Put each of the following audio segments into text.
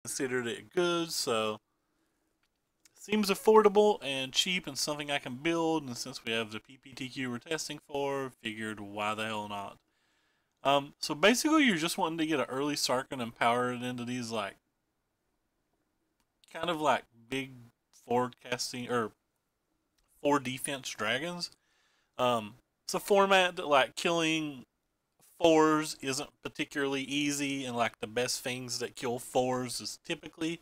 considered it good, so it seems affordable and cheap and something I can build. And since we have the PPTQ we're testing for, figured why the hell not. So basically, you're just wanting to get an early Sarkin and power it into these like kind of like big forecasting or 4 defense dragons. It's a format that like killing fours isn't particularly easy, and like the best things that kill fours is typically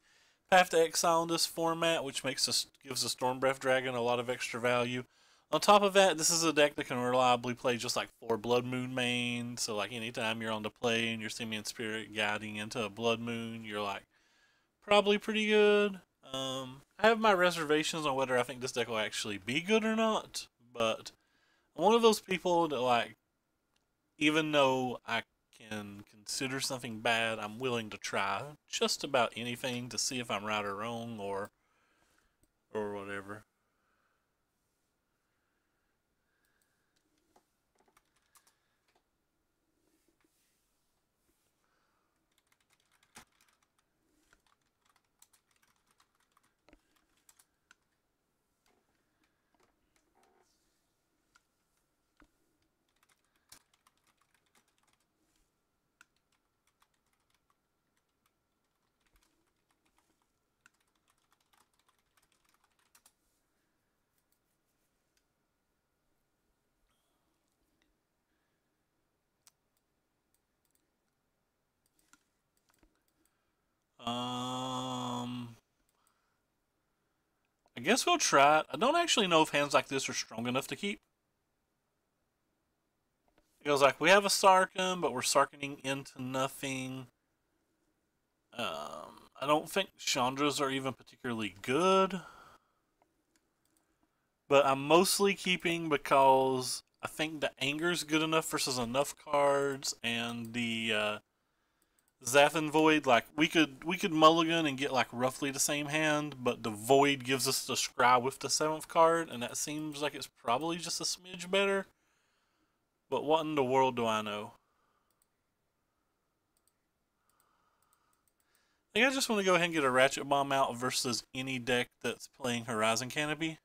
have to exile in this format, which gives the Stormbreath Dragon a lot of extra value. On top of that, this is a deck that can reliably play just like 4 Blood Moon main. So like anytime you're on the play and you're Simian Spirit guiding into a Blood Moon, you're like probably pretty good. I have my reservations on whether I think this deck will actually be good or not, but I'm one of those people that like, even though I can consider something bad, I'm willing to try just about anything to see if I'm right or wrong or whatever. I guess we'll try it. I don't actually know if hands like this are strong enough to keep. It goes like, we have a Sarkin, but we're Sarkining into nothing. I don't think Chandras are even particularly good. But I'm mostly keeping because I think the Anger's good enough versus enough cards, and the Zathan Void, like we could mulligan and get like roughly the same hand, but the Void gives us the Scry with the 7th card, and that seems like it's probably just a smidge better. But what in the world do I know? I think I just want to go ahead and get a Ratchet Bomb out versus any deck that's playing Horizon Canopy.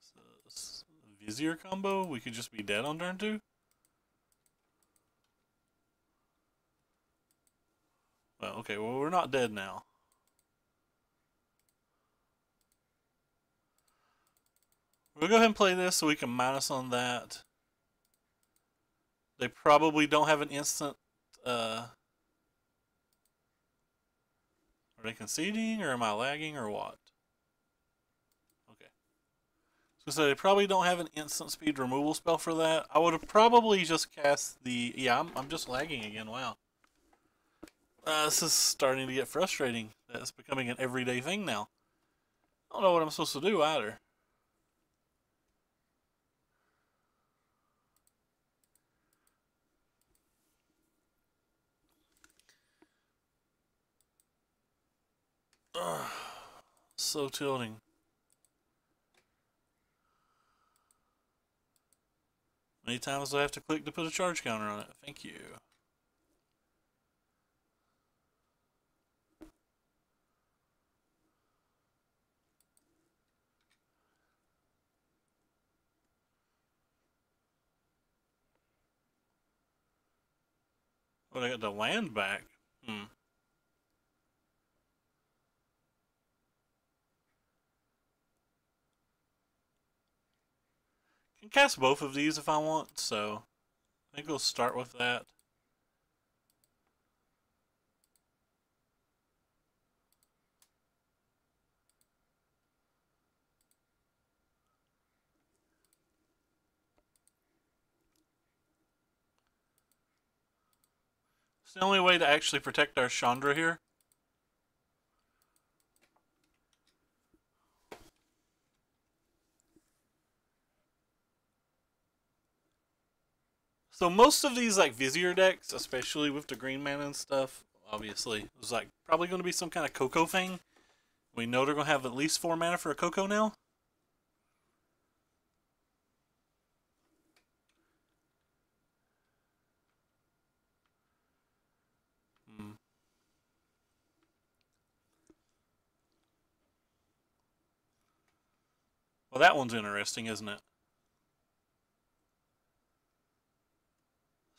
So, Vizier combo, we could just be dead on turn 2. Well, okay, well, we're not dead now. We'll go ahead and play this so we can minus on that. They probably don't have an instant. Are they conceding, or am I lagging, or what? Okay. So they probably don't have an instant speed removal spell for that. I would have probably just cast the. Yeah, I'm just lagging again. Wow. This is starting to get frustrating. It's becoming an everyday thing now. I don't know what I'm supposed to do either. Ugh, so tilting. Many times do I have to click to put a charge counter on it? Thank you. But I got the land back. Hmm. Can cast both of these if I want, so I think we'll start with that. It's the only way to actually protect our Chandra here. So most of these like Vizier decks, especially with the green mana and stuff, obviously, is like probably going to be some kind of Coco thing. We know they're going to have at least 4 mana for a Coco now. Well, that one's interesting, isn't it?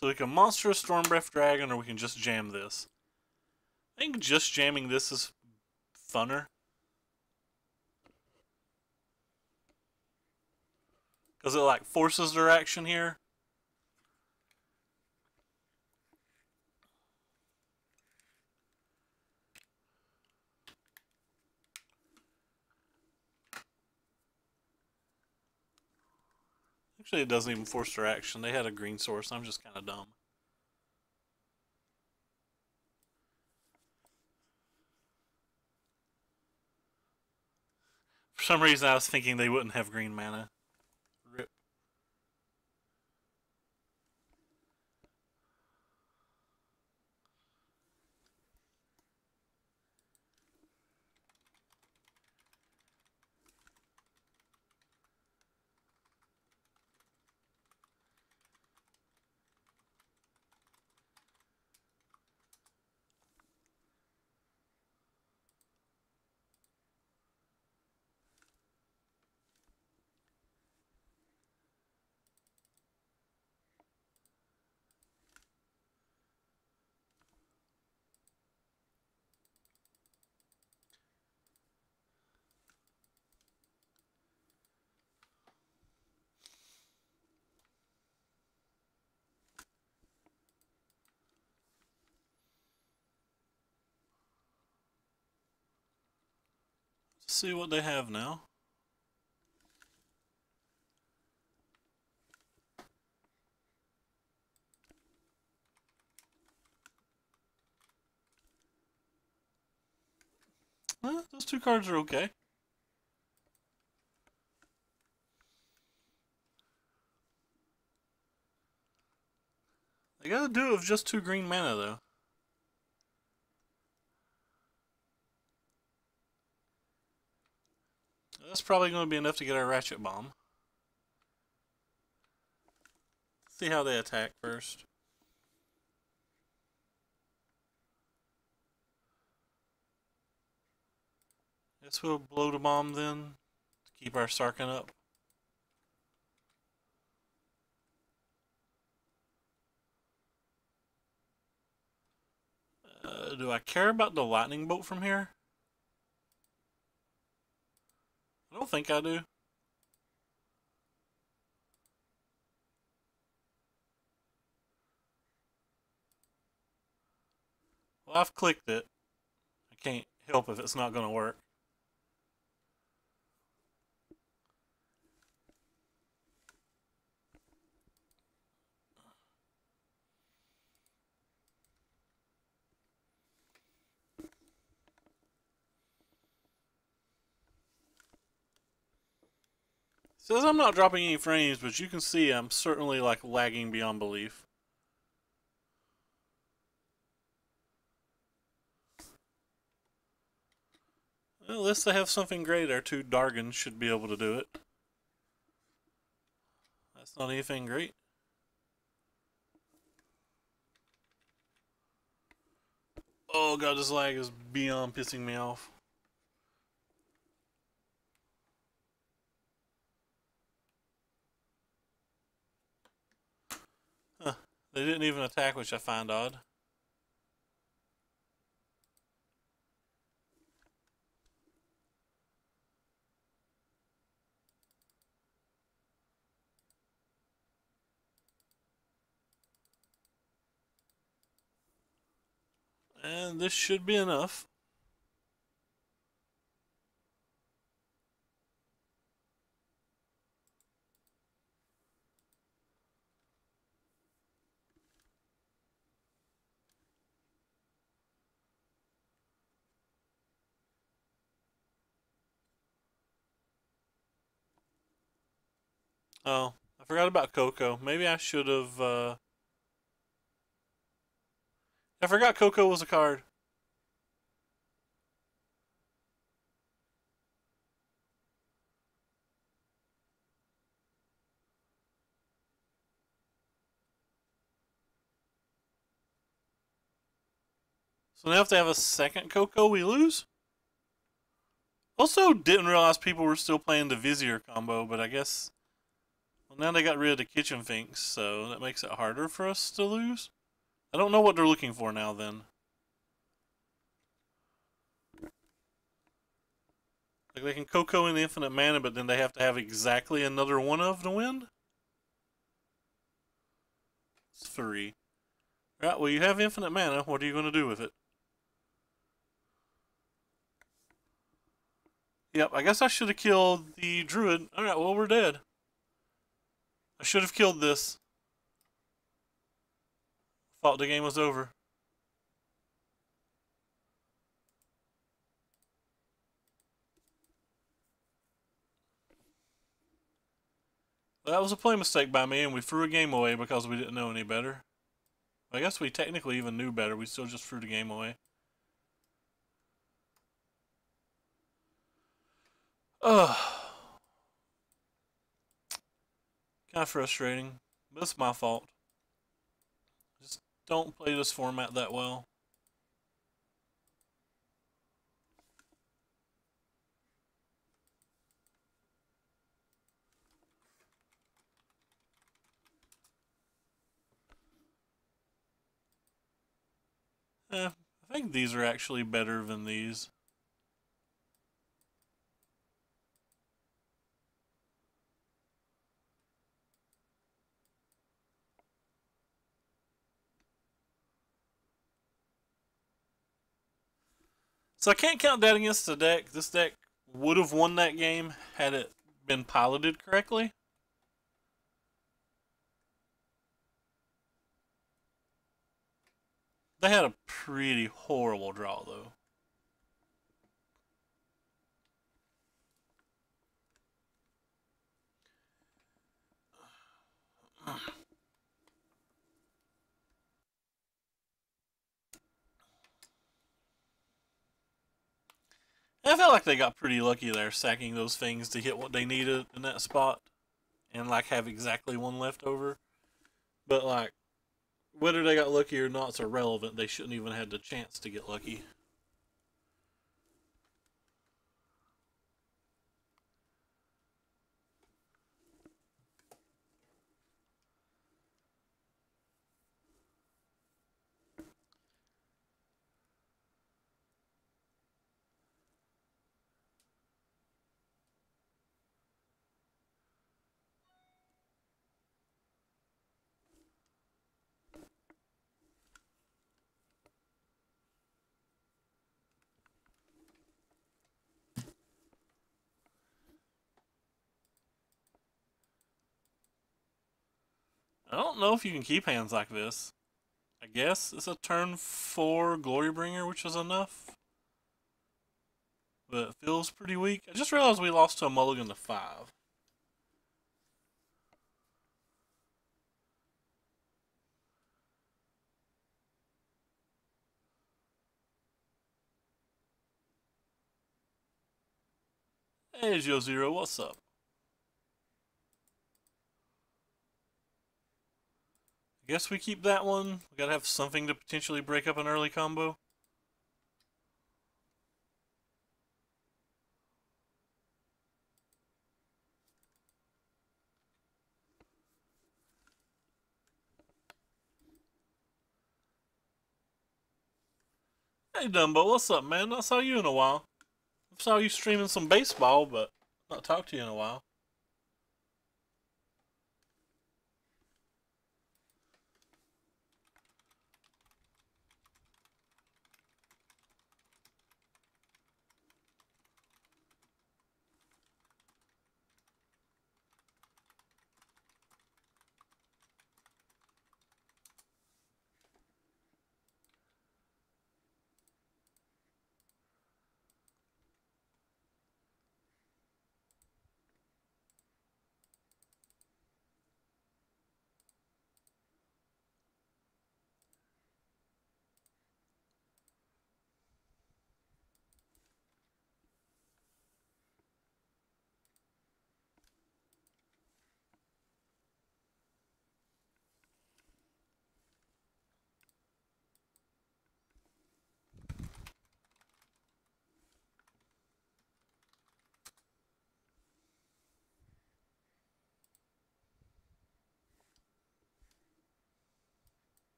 So we can monster a Stormbreath Dragon, or we can just jam this. I think just jamming this is funner. Because it like forces their action here. Actually, it doesn't even force their action. They had a green source. I'm just kind of dumb. For some reason, I was thinking they wouldn't have green mana. Rip. Let's see what they have now. Those two cards are okay. They gotta do it with just 2 green mana, though. That's probably going to be enough to get our Ratchet Bomb. See how they attack first. Guess we'll blow the bomb then to keep our Sarkin up. Do I care about the lightning bolt from here? I don't think I do. Well, I've clicked it. I can't help if it's not going to work. It says I'm not dropping any frames, but you can see I'm certainly like lagging beyond belief. Well, unless they have something great, our 2 Dargans should be able to do it. That's not anything great. Oh god, this lag is beyond pissing me off. Huh. They didn't even attack, which I find odd. And this should be enough. Oh, I forgot about Coco. Maybe I should have, I forgot Coco was a card. So now if they have a second Coco, we lose? Also, didn't realize people were still playing the Vizier combo, but I guess well, now they got rid of the kitchen finks, so that makes it harder for us to lose. I don't know what they're looking for now. Then, like they can Coco in the infinite mana, but then they have to have exactly another one of to win. It's 3. Right. Well, you have infinite mana. What are you going to do with it? Yep. I guess I should have killed the druid. All right. Well, we're dead. I should have killed this. Thought the game was over. That was a play mistake by me, and we threw a game away because we didn't know any better. I guess we technically even knew better. We still just threw the game away. Ugh. Kind of frustrating. But it's my fault. Just don't play this format that well. I think these are actually better than these. So I can't count that against the deck. This deck would have won that game had it been piloted correctly. They had a pretty horrible draw, though. I felt like they got pretty lucky there, sacking those things to hit what they needed in that spot, and like have exactly one left over. But like, whether they got lucky or not is irrelevant. They shouldn't even have had the chance to get lucky. I don't know if you can keep hands like this. I guess it's a turn 4 Glorybringer, which is enough. But it feels pretty weak. I just realized we lost to a mulligan to 5. Hey, Joe Zero, what's up? I guess we keep that one. We gotta have something to potentially break up an early combo. Hey, Dumbo, what's up, man? Not saw you in a while. I saw you streaming some baseball, but not talked to you in a while.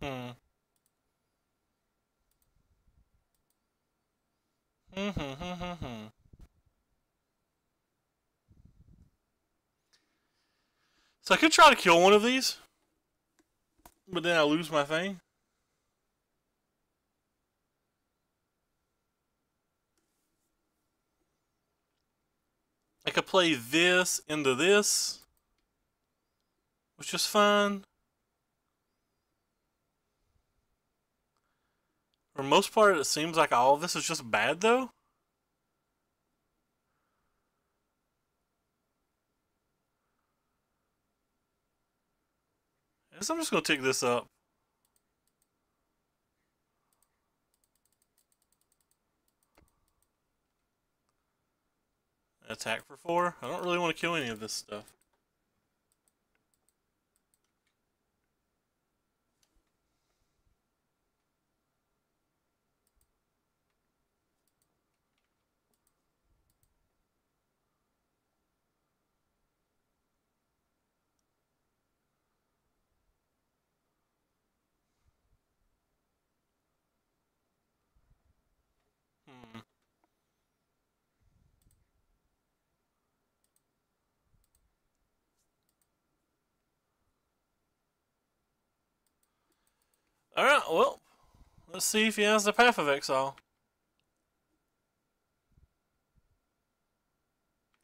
Hmm. Hmm. Hmm. Hmm. Hmm. Hmm. So I could try to kill one of these, but then I lose my thing. I could play this into this, which is fine. For the most part, it seems like all of this is just bad, though. I guess I'm just going to take this up. Attack for 4. I don't really want to kill any of this stuff. Hmm. Alright, well, let's see if he has the Path of Exile.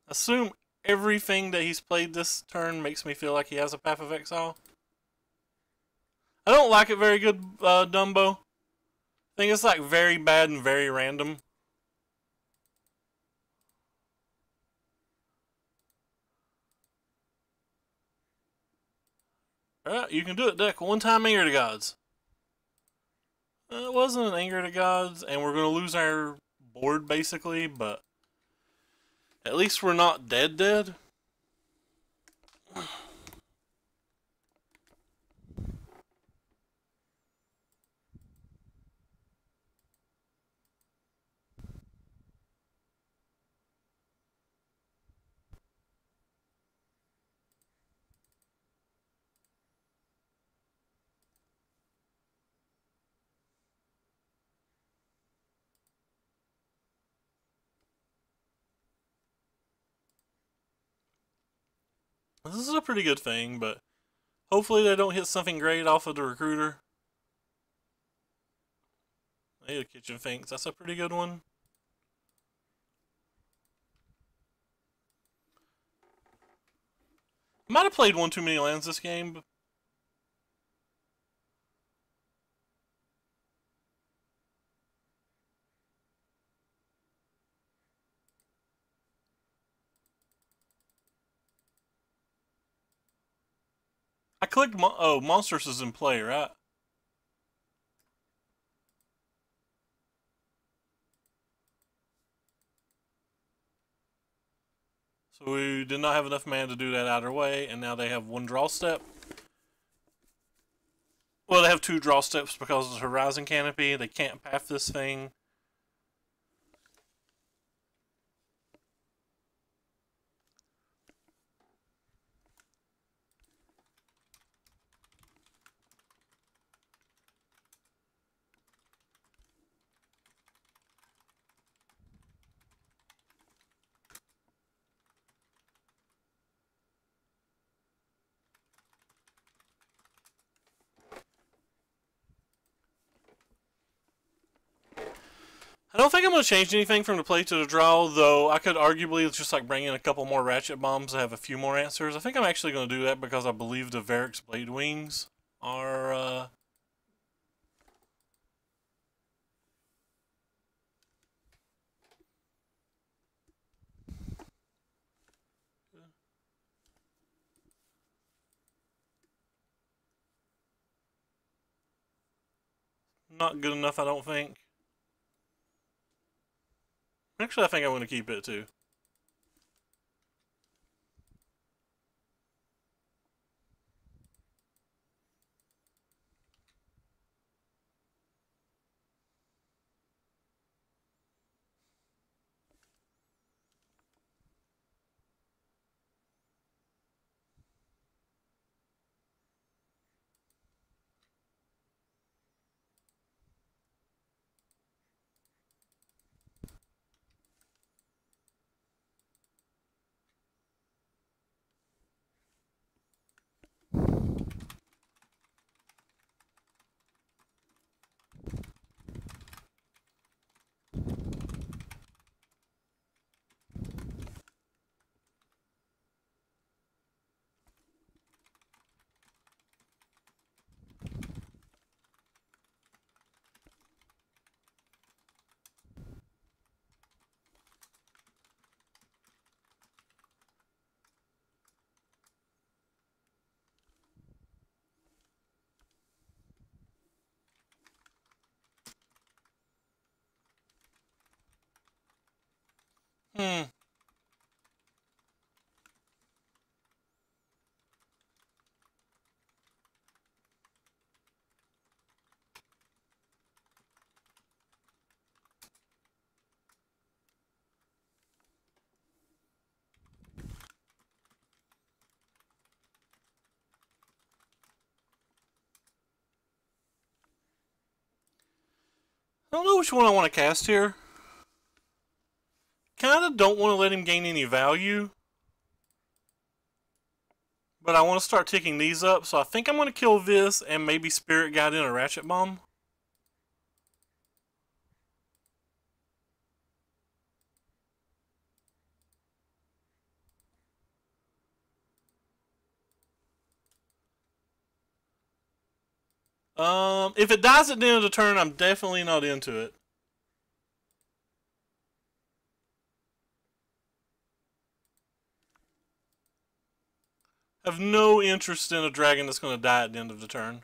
Assume everything that he's played this turn makes me feel like he has a Path of Exile. I don't like it very good, Dumbo. I think it's like very bad and very random. Alright, you can do it, deck. One time Anger to Gods. It wasn't an Anger to Gods, and we're going to lose our board basically, but at least we're not dead. This is a pretty good thing, but hopefully they don't hit something great off of the Recruiter. They hit a Kitchen Finks. That's a pretty good one. Might have played one too many lands this game, but I clicked. Oh, Monsters is in play, right? So we did not have enough mana to do that outer way, and now they have one draw step. Well, they have two draw steps because of the Horizon Canopy. They can't path this thing. I don't think I'm going to change anything from the play to the draw, though I could arguably just like bring in a couple more Ratchet Bombs to have a few more answers. I think I'm actually going to do that because I believe the Varric's Blade Wings are... not good enough, I don't think. Actually, I think I'm going to keep it too. Hmm. I don't know which one I want to cast here. Kind of don't want to let him gain any value. But I want to start ticking these up, so I think I'm going to kill this and maybe Spirit Guide in a Ratchet Bomb. If it dies at the end of the turn, I'm definitely not into it. I have no interest in a dragon that's going to die at the end of the turn.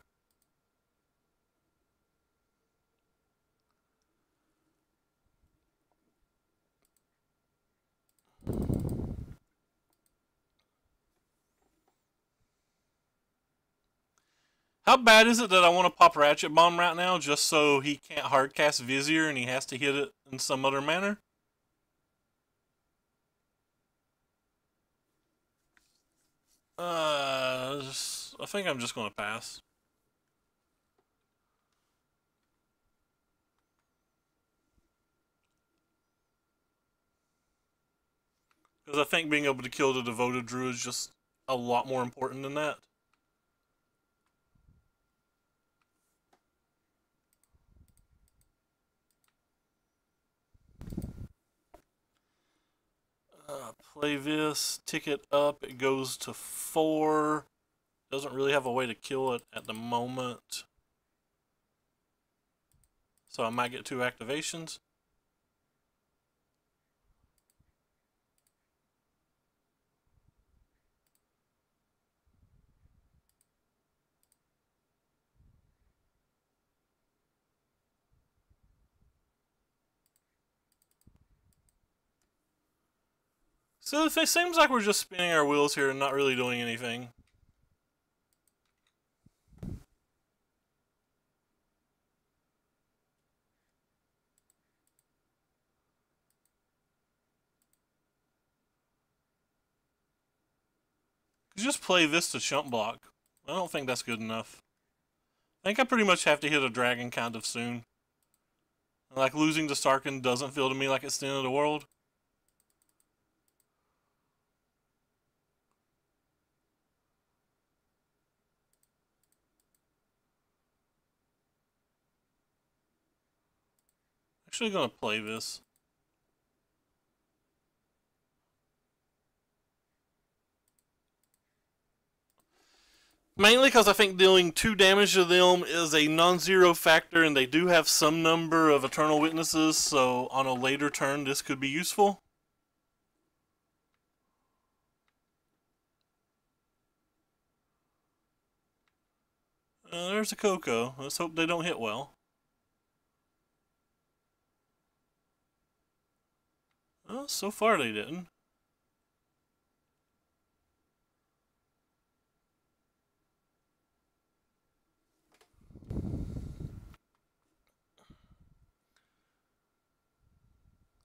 How bad is it that I want to pop Ratchet Bomb right now just so he can't hardcast Vizier and he has to hit it in some other manner? I think I'm just going to pass. Because I think being able to kill the Devoted Druid is just a lot more important than that. Play this, tick it up, it goes to 4. Doesn't really have a way to kill it at the moment. So I might get 2 activations. So it seems like we're just spinning our wheels here and not really doing anything. Just play this to chump block. I don't think that's good enough. I think I pretty much have to hit a dragon kind of soon. Like, losing to Sarkin doesn't feel to me like it's the end of the world. Actually gonna play this. Mainly because I think dealing 2 damage to them is a non-zero factor, and they do have some number of Eternal Witnesses, so on a later turn this could be useful. There's a Coco. Let's hope they don't hit well. So far they didn't.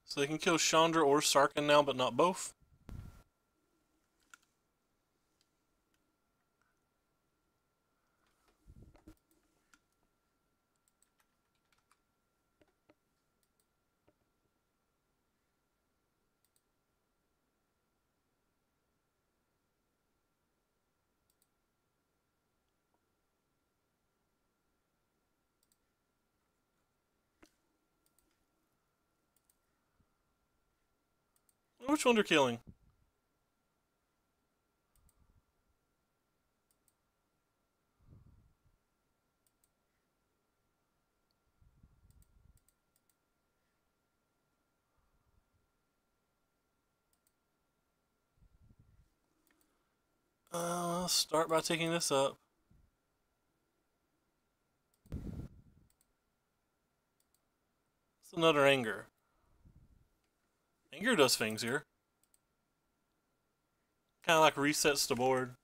So they can kill Chandra or Sarkin now, but not both. Which one they're killing? Let's start by taking this up. It's another anger. Anger does things here. Kind of like resets the board.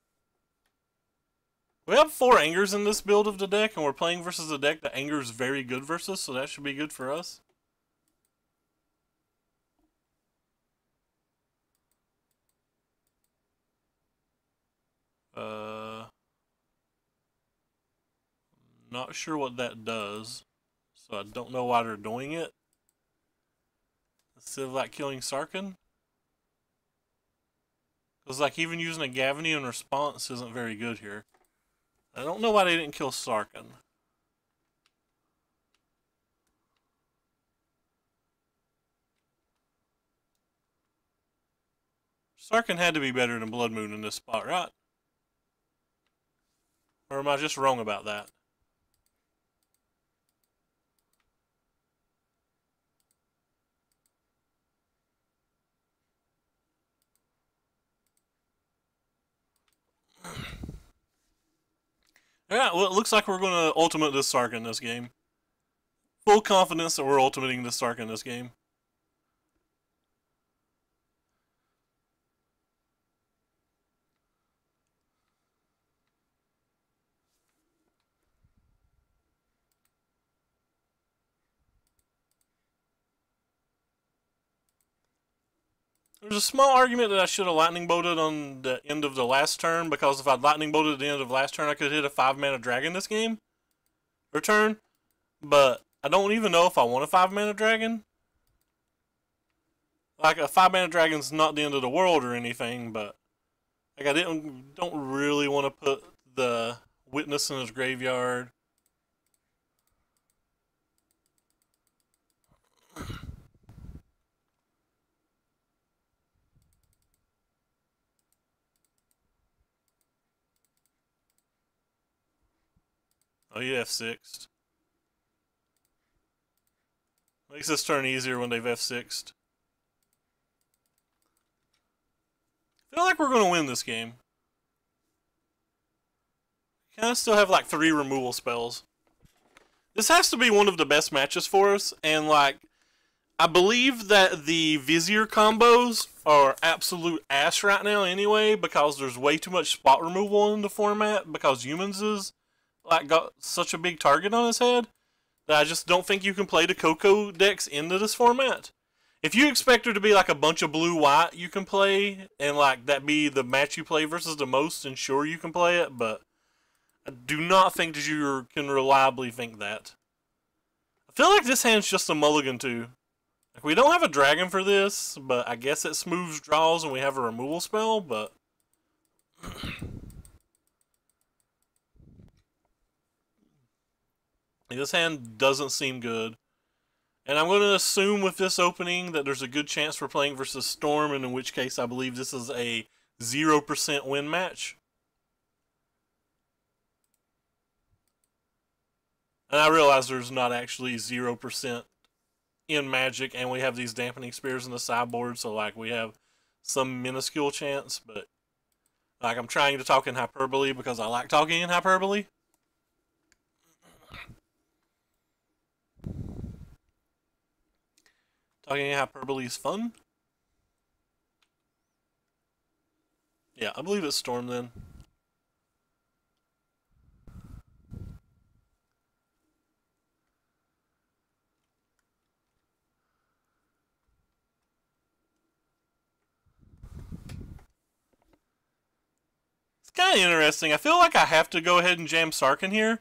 We have 4 Angers in this build of the deck, and we're playing versus a deck that Anger is very good versus, so that should be good for us. Not sure what that does, so I don't know why they're doing it. Instead of like killing Sarkhan. Because like even using a Gavany in response isn't very good here. I don't know why they didn't kill Sarkhan. Sarkhan had to be better than Blood Moon in this spot, right? Or am I just wrong about that? Yeah, well, it looks like we're going to ultimate this Sarkhan this game. Full confidence that we're ultimating this Sarkhan this game. There's a small argument that I should have lightning bolted on the end of the last turn, because if I'd lightning bolted at the end of the last turn, I could hit a 5-mana dragon this game. Or turn. But I don't even know if I want a 5-mana dragon. Like, a 5-mana dragon's not the end of the world or anything, but like I don't really want to put the Witness in his graveyard. Oh, you F6'd. Makes this turn easier when they've F6'd. I feel like we're going to win this game. Kind of still have like 3 removal spells. This has to be one of the best matches for us, and like, I believe that the Vizier combos are absolute ass right now anyway, because there's way too much spot removal in the format, because Humans is like got such a big target on his head that I just don't think you can play the Coco decks into this format. If you expect there to be like a bunch of blue-white you can play, and like that be the match you play versus the most, and sure you can play it, but I do not think that you can reliably think that. I feel like this hand's just a mulligan too. Like, we don't have a dragon for this, but I guess it smooths draws and we have a removal spell, but this hand doesn't seem good. And I'm going to assume with this opening that there's a good chance we're playing versus Storm, and in which case I believe this is a 0% win match. And I realize there's not actually 0% in Magic, and we have these dampening spears in the sideboard, so like we have some minuscule chance, but like I'm trying to talk in hyperbole because I like talking in hyperbole. Talking in hyperbole is fun. Yeah, I believe it's Storm then. It's kind of interesting. I feel like I have to go ahead and jam Sarkhan here,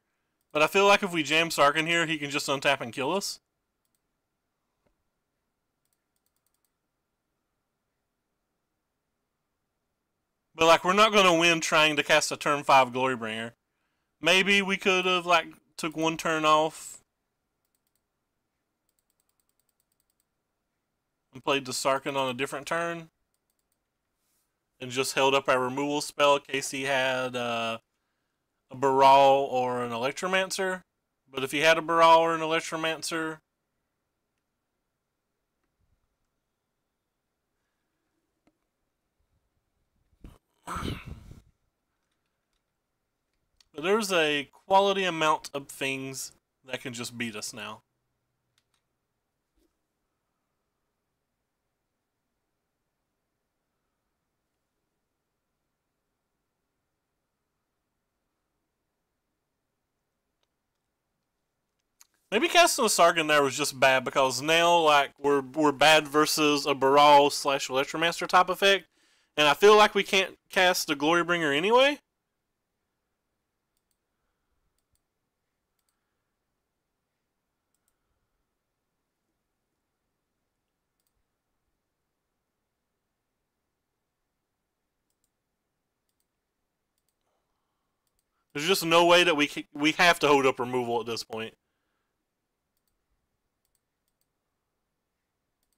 but I feel like if we jam Sarkhan here, he can just untap and kill us. But like, we're not going to win trying to cast a turn 5 Glorybringer. Maybe we could have like took 1 turn off and played the Sarkhan on a different turn and just held up our removal spell in case he had a Baral or an Electromancer. But if he had a Baral or an Electromancer, but there's a quality amount of things that can just beat us now. Maybe casting a Sargon there was just bad because now like we're bad versus a Baral slash Electromancer type effect, and I feel like we can't cast a Glorybringer anyway. There's just no way that we have to hold up removal at this point,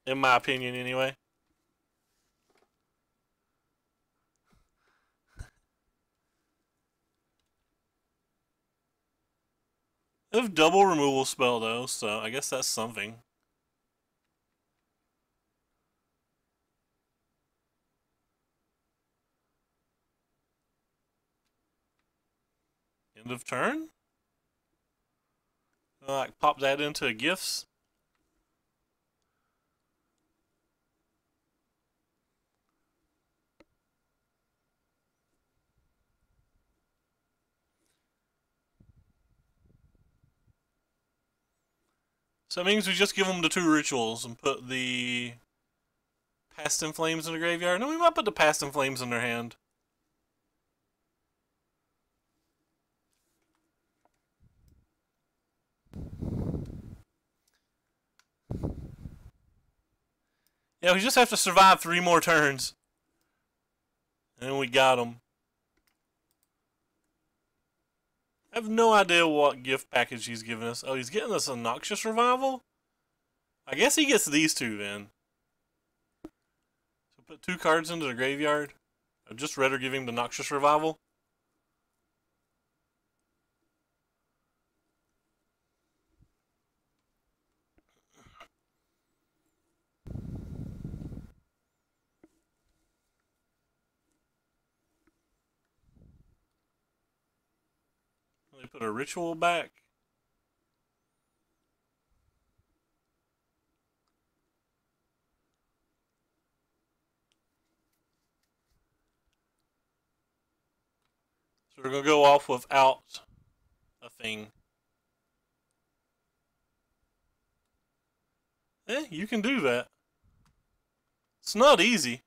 in my opinion, anyway. They have double removal spell though, so I guess that's something. End of turn? Like pop that into gifts. So that means we just give them the 2 rituals and put the Past in Flames in the graveyard. No, we might put the Past in Flames in their hand. Yeah, we just have to survive 3 more turns. And we got them. I have no idea what gift package he's giving us. Oh, he's getting us a Noxious Revival? I guess he gets these 2 then. So put 2 cards into the graveyard. I'd just rather give him the Noxious Revival. They put a ritual back. So we're going to go off without a thing. Eh, you can do that. It's not easy.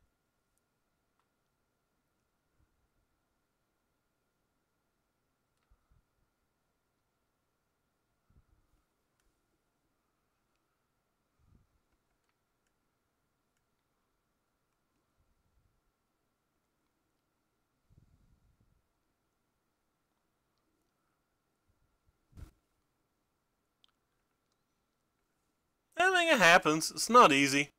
I mean, it happens. It's not easy.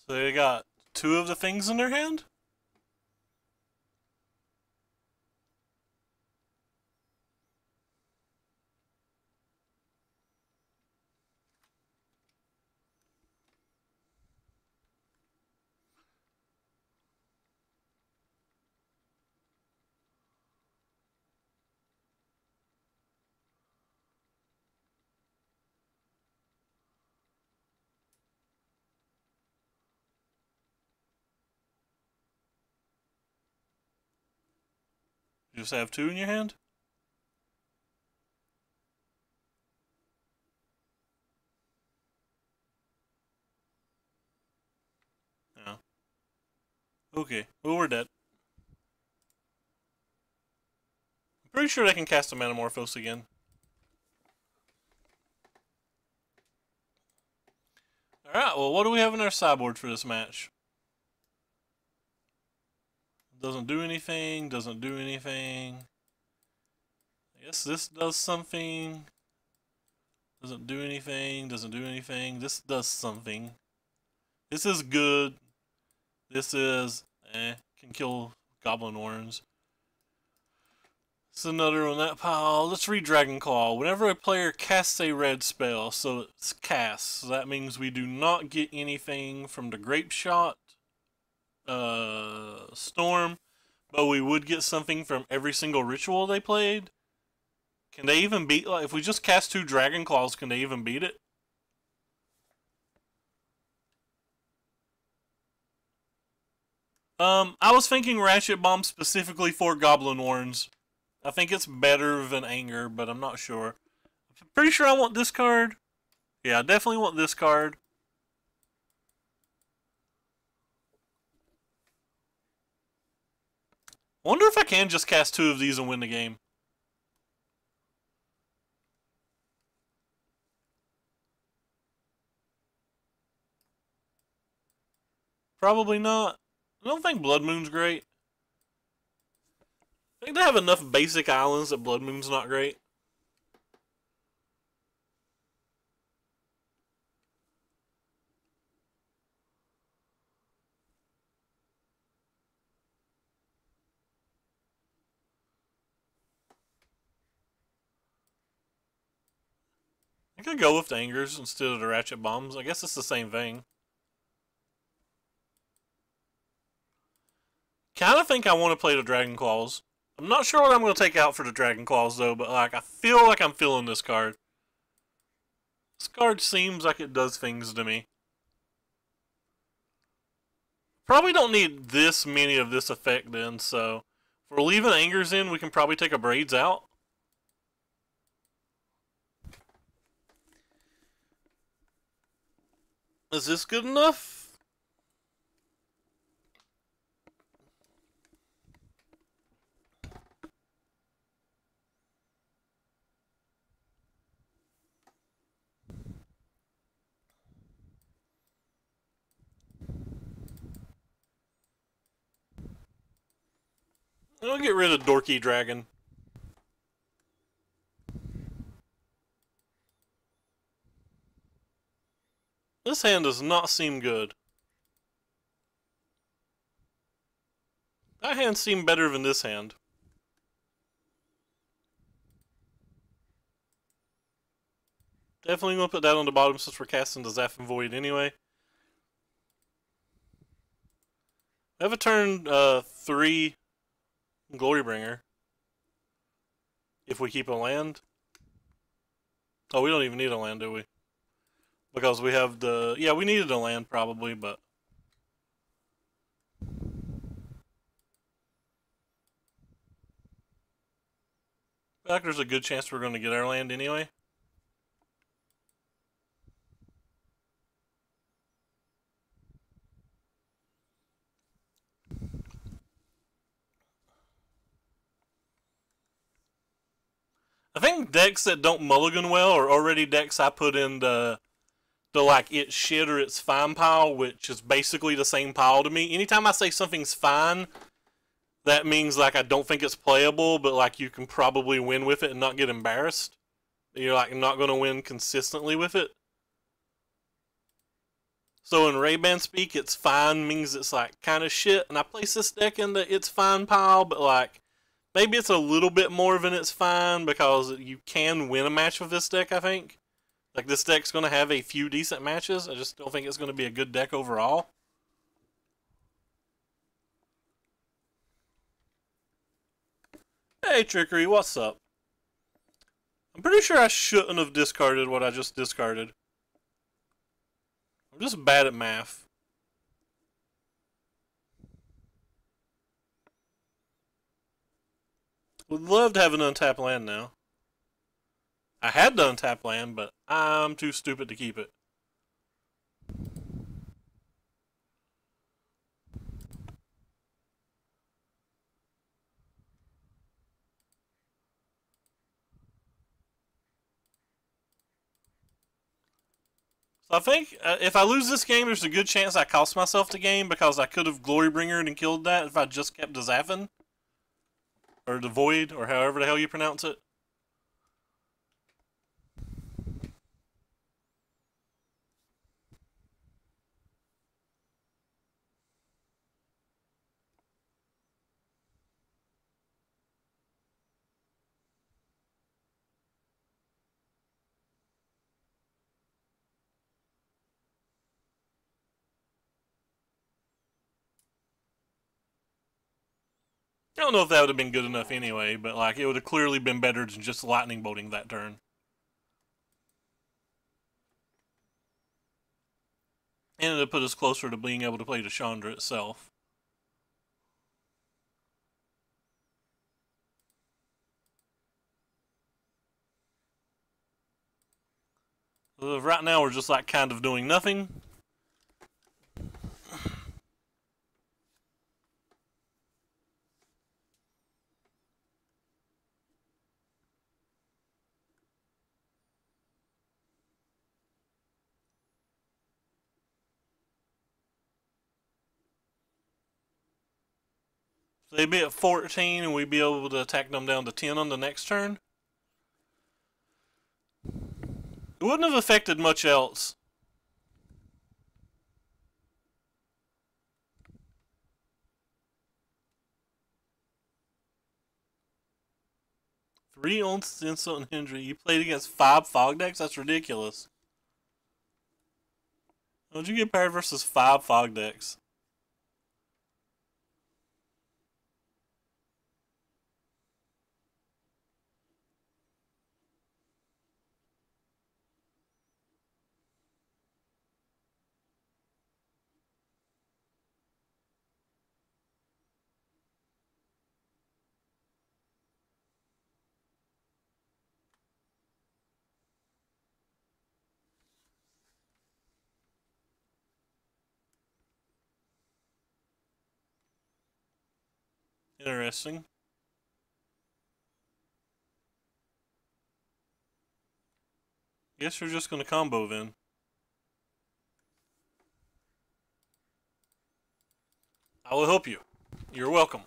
So they got 2 of the things in their hand? You just have 2 in your hand? Yeah. Okay. Well, we're dead. I'm pretty sure they can cast a Manamorphose again. Alright, well, what do we have in our sideboard for this match? Doesn't do anything, doesn't do anything. I guess this does something. Doesn't do anything, doesn't do anything. This does something. This is good. This is, can kill Goblin Worms. It's another one that pile. Let's read Dragon Claw. Whenever a player casts a red spell, so it's cast. So that means we do not get anything from the Grape Shot, Storm, but we would get something from every single ritual they played. Can they even beat, like, if we just cast 2 Dragon Claws, can they even beat it? I was thinking Ratchet Bomb specifically for Goblin Warrens. I think it's better than Anger, but I'm not sure. I'm pretty sure I want this card. Yeah, I definitely want this card. Wonder if I can just cast 2 of these and win the game. Probably not. I don't think Blood Moon's great. I think they have enough basic islands that Blood Moon's not great. I could go with the Angers instead of the Ratchet Bombs. I guess it's the same thing. Kind of think I want to play the Dragon Claws. I'm not sure what I'm going to take out for the Dragon Claws, though, but like I feel like I'm feeling this card. This card seems like it does things to me. Probably don't need this many of this effect then, so if we're leaving Angers in, we can probably take a Braids out. Is this good enough? I'll get rid of Dorky Dragon. This hand does not seem good. That hand seemed better than this hand. Definitely going to put that on the bottom since we're casting the Zaffin Void anyway. I have a turn 3 Glorybringer. If we keep a land. Oh, we don't even need a land, do we? Because we have the... Yeah, we needed a land probably, but... I feel like there's a good chance we're going to get our land anyway. I think decks that don't mulligan well are already decks I put in the like it's shit or it's fine pile, which is basically the same pile to me. Anytime I say something's fine, that means like I don't think it's playable, but like you can probably win with it and not get embarrassed. You're like not going to win consistently with it. So in Ray-Ban speak, it's fine means it's like kind of shit, and I place this deck in the it's fine pile, but like maybe it's a little bit more than it's fine because you can win a match with this deck, I think. Like, this deck's going to have a few decent matches. I just don't think it's going to be a good deck overall. Hey, Trickery, what's up? I'm pretty sure I shouldn't have discarded what I just discarded. I'm just bad at math. Would love to have an untapped land now. I had the untapped land, but I'm too stupid to keep it. So I think if I lose this game, there's a good chance I cost myself the game because I could have Glorybringered and killed that if I just kept the Zaffin. Or the Void, or however the hell you pronounce it. I don't know if that would have been good enough anyway, but like it would have clearly been better than just lightning bolting that turn. And it would put us closer to being able to play Chandra itself. Right now we're just like kind of doing nothing. So they'd be at 14 and we'd be able to attack them down to 10 on the next turn. It wouldn't have affected much else. Three on insult and injury. You played against 5 fog decks? That's ridiculous. How'd you get paired versus 5 fog decks? Interesting. Guess you're just gonna combo then. I will help you. You're welcome.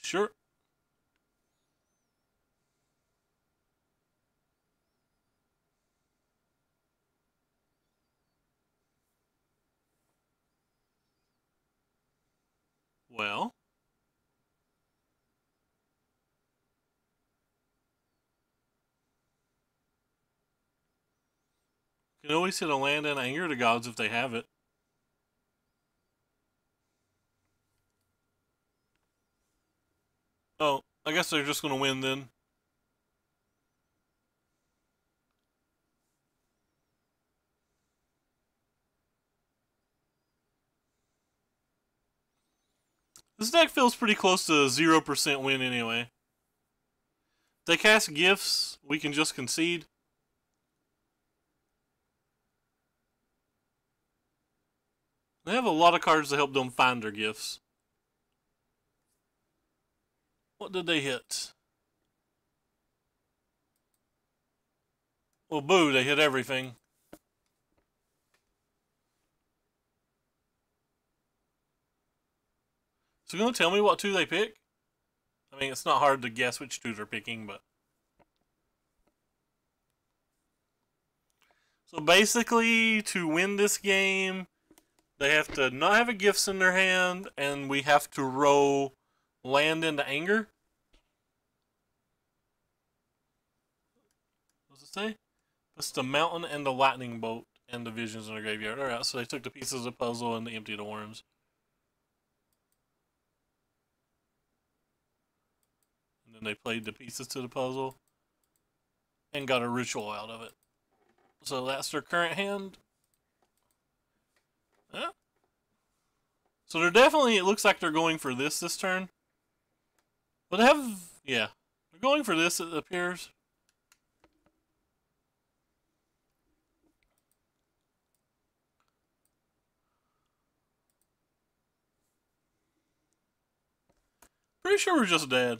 Sure. Well, you can always hit a land and anger the gods if they have it. Oh, I guess they're just gonna win then. This deck feels pretty close to a 0% win anyway. If they cast gifts, we can just concede. They have a lot of cards to help them find their gifts. What did they hit? Well, boo, they hit everything. So you gonna tell me what 2 they pick? I mean, it's not hard to guess which 2 they're picking, but... So basically, to win this game, they have to not have a gifts in their hand, and we have to roll land into anger. What does it say? It's the mountain and the lightning bolt and the visions in the graveyard. Alright, so they took the pieces of the puzzle and they emptied the worms. And then they played the pieces to the puzzle and got a ritual out of it. So that's their current hand. Yeah. So they're definitely, it looks like they're going for this turn. But they have, yeah. They're going for this, it appears. Pretty sure we're just dead.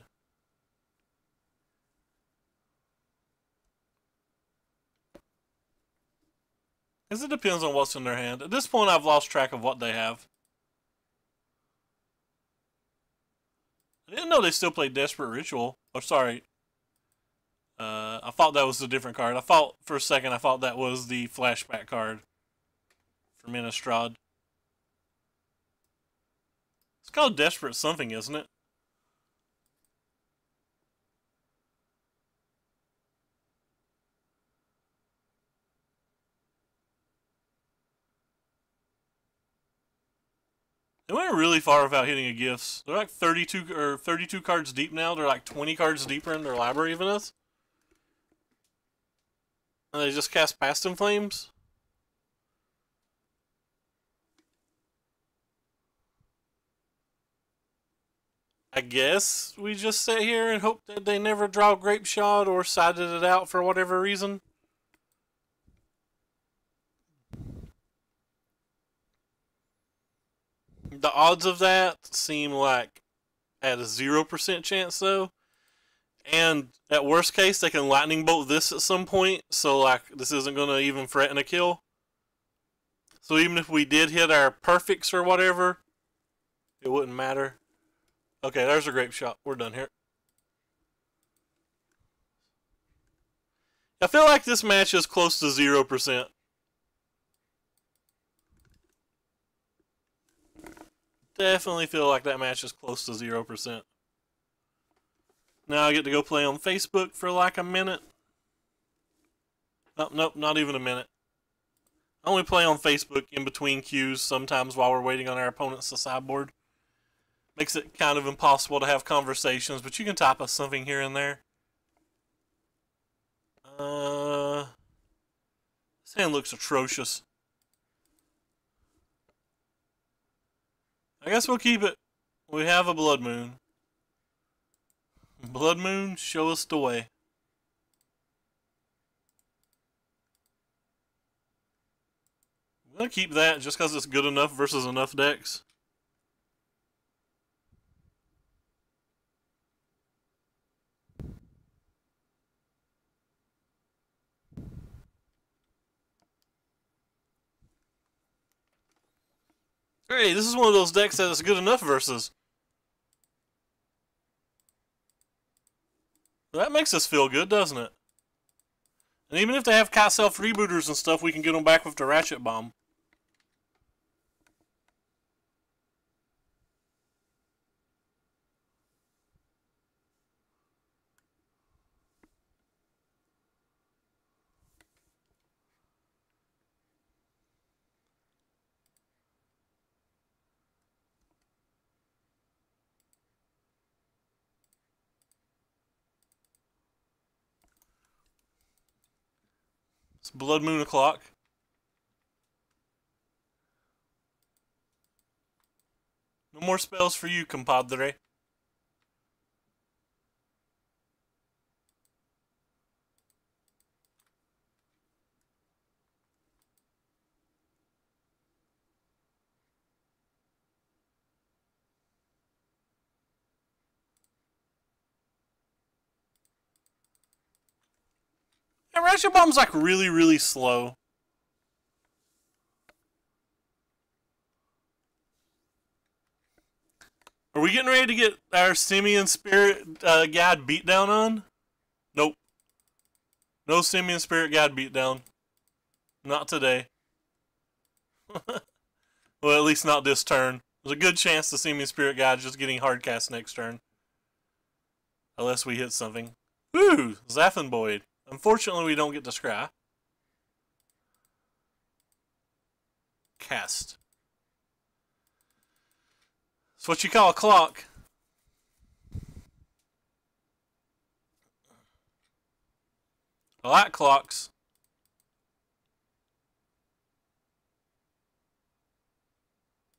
Because it depends on what's in their hand. At this point, I've lost track of what they have. I didn't know they still played Desperate Ritual. Oh, sorry. I thought that was a different card. I thought for a second I thought that was the flashback card from Innistrad. It's called Desperate Something, isn't it? They went really far without hitting a gifts. They're like 32 cards deep now. They're like 20 cards deeper in their library than us. And they just cast Past in Flames. I guess we just sit here and hope that they never draw Grape Shot or sided it out for whatever reason. The odds of that seem like at a 0% chance though. And at worst case, they can lightning bolt this at some point, so like this isn't going to even threaten a kill. So even if we did hit our perfects or whatever, it wouldn't matter. Okay, there's a Grape Shot. We're done here. I feel like this match is close to 0%. Definitely feel like that match is close to 0%. Now I get to go play on Facebook for like a minute. Oh, nope, not even a minute. I only play on Facebook in between queues sometimes while we're waiting on our opponents to sideboard. Makes it kind of impossible to have conversations, but you can type us something here and there. This hand looks atrocious. I guess we'll keep it. We have a Blood Moon. Blood Moon, show us the way. I'm going to keep that just because it's good enough versus enough decks. Hey, this is one of those decks that is good enough versus. That makes us feel good, doesn't it? And even if they have Kite Self rebooters and stuff, we can get them back with the Ratchet Bomb. It's Blood Moon o'clock. No more spells for you, compadre. And Ratchet Bomb's like really, really slow. Are we getting ready to get our Simian Spirit Guide beat down on? Nope. No Simian Spirit Guide beat down. Not today. Well, at least not this turn. There's a good chance the Simian Spirit Guide is just getting hard cast next turn. Unless we hit something. Woo! Zaphenboyd. Unfortunately, we don't get to scry. Cast. It's what you call a clock. I like clocks.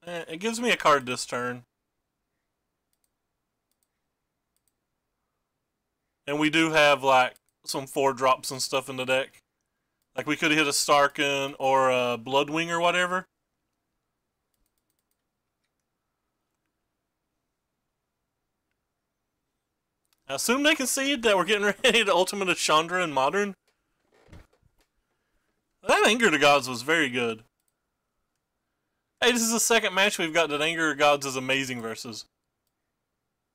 It gives me a card this turn. And we do have like some 4-drops and stuff in the deck. Like we could have hit a Starkin or a Bloodwing or whatever. I assume they concede that we're getting ready to Ultimate of Chandra in Modern. That Anger to Gods was very good. Hey, this is the second match we've got that Anger to Gods is amazing versus.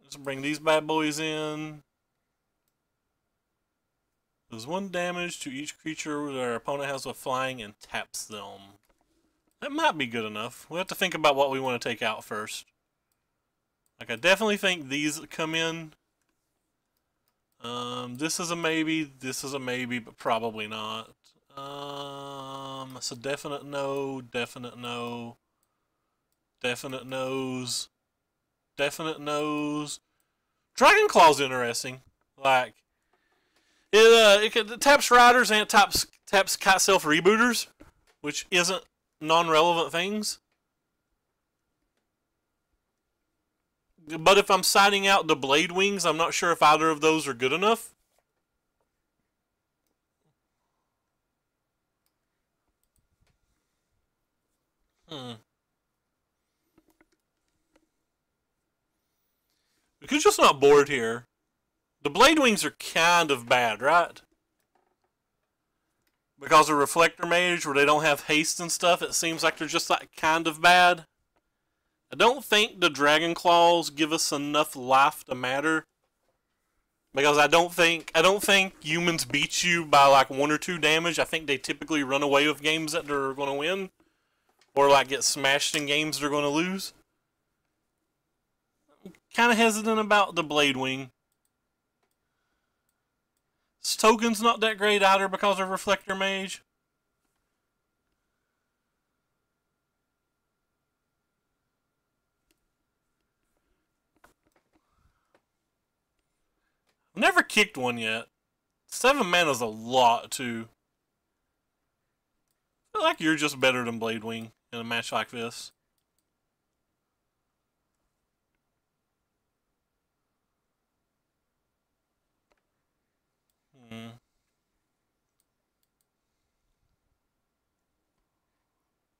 Let's bring these bad boys in. Does 1 damage to each creature their opponent has with flying and taps them. That might be good enough. We'll have to think about what we want to take out first. Like, I definitely think these come in. This is a maybe, but probably not. It's a definite no, definite no, definite no's, definite no's. Dragon Claw's interesting. Like, it taps riders and it taps Cat Self Rebooters, which isn't non-relevant things. But if I'm siding out the Blade Wings, I'm not sure if either of those are good enough. We could just not board here. The Blade Wings are kind of bad, right? Because of Reflector Mage, where they don't have haste and stuff, it seems like they're just like kind of bad. I don't think the Dragon Claws give us enough life to matter. Because I don't think humans beat you by like 1 or 2 damage. I think they typically run away with games that they're going to win. Or like get smashed in games they're going to lose. I'm kind of hesitant about the Blade Wing. This token's not that great either because of Reflector Mage. I've never kicked one yet. 7 mana's a lot, too. I feel like you're just better than Blade Wing in a match like this.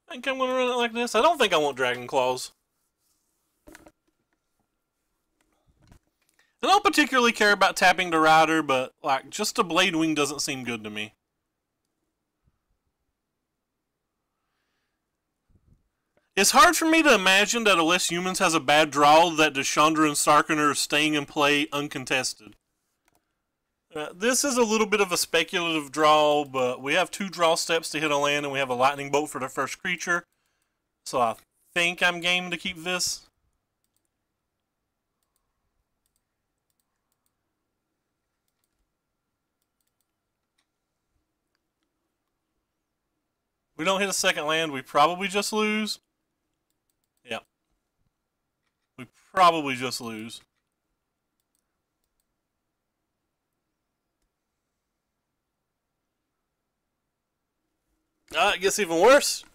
I think I'm going to run it like this. I don't think I want Dragon Claws. I don't particularly care about tapping the rider, but like just a Blade Wing doesn't seem good to me. It's hard for me to imagine that unless Humans has a bad draw, that Deshandra and Sarkhan are staying in play uncontested. This is a little bit of a speculative draw, but we have 2 draw steps to hit a land, and we have a Lightning Bolt for the first creature. So I think I'm game to keep this. We don't hit a second land, we probably just lose. Yep. We probably just lose. It gets even worse.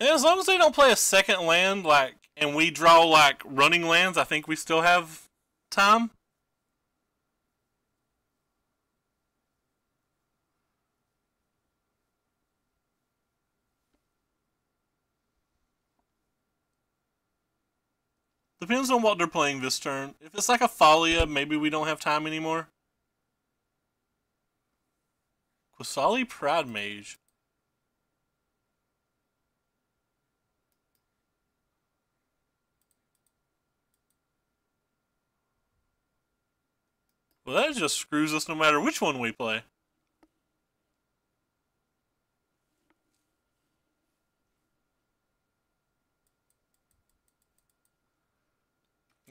And as long as they don't play a second land, like, and we draw like running lands, I think we still have time. Depends on what they're playing this turn. If it's like a Thalia, maybe we don't have time anymore. Qasali Pride Mage. Well, that just screws us no matter which one we play.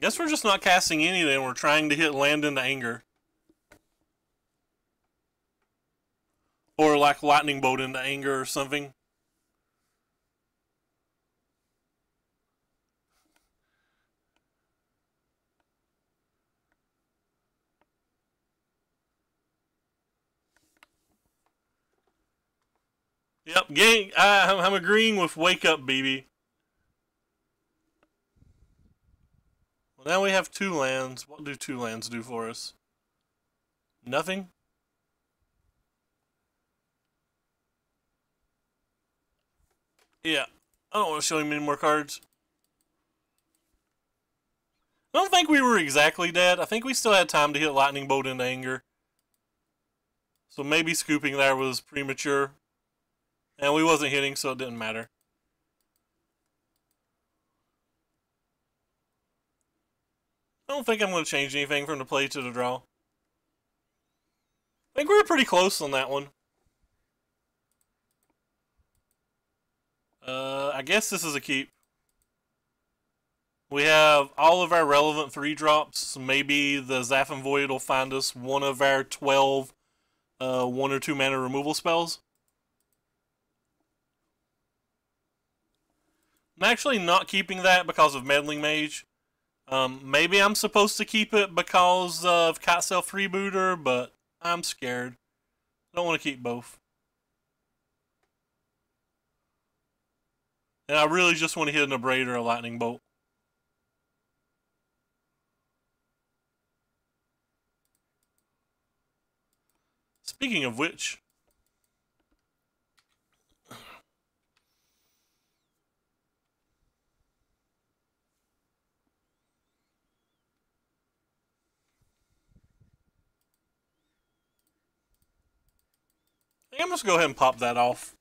Guess we're just not casting any then. We're trying to hit land into anger. Or like Lightning Bolt into anger or something. Yep, gang. I'm agreeing with Wake Up, BB. Well, now we have 2 lands. What do 2 lands do for us? Nothing? Yeah. I don't want to show him any more cards. I don't think we were exactly dead. I think we still had time to hit Lightning Bolt into anger. So maybe scooping there was premature. And we wasn't hitting, so it didn't matter. I don't think I'm going to change anything from the play to the draw. I think we were pretty close on that one. I guess this is a keep. We have all of our relevant 3-drops. Maybe the Zaffin Void will find us one of our 12 1 or 2 mana removal spells. I'm actually not keeping that because of Meddling Mage. Maybe I'm supposed to keep it because of Kitesail Freebooter, but I'm scared. I don't want to keep both. And I really just want to hit an Abrade or a Lightning Bolt. Speaking of which, I'm just going to go ahead and pop that off.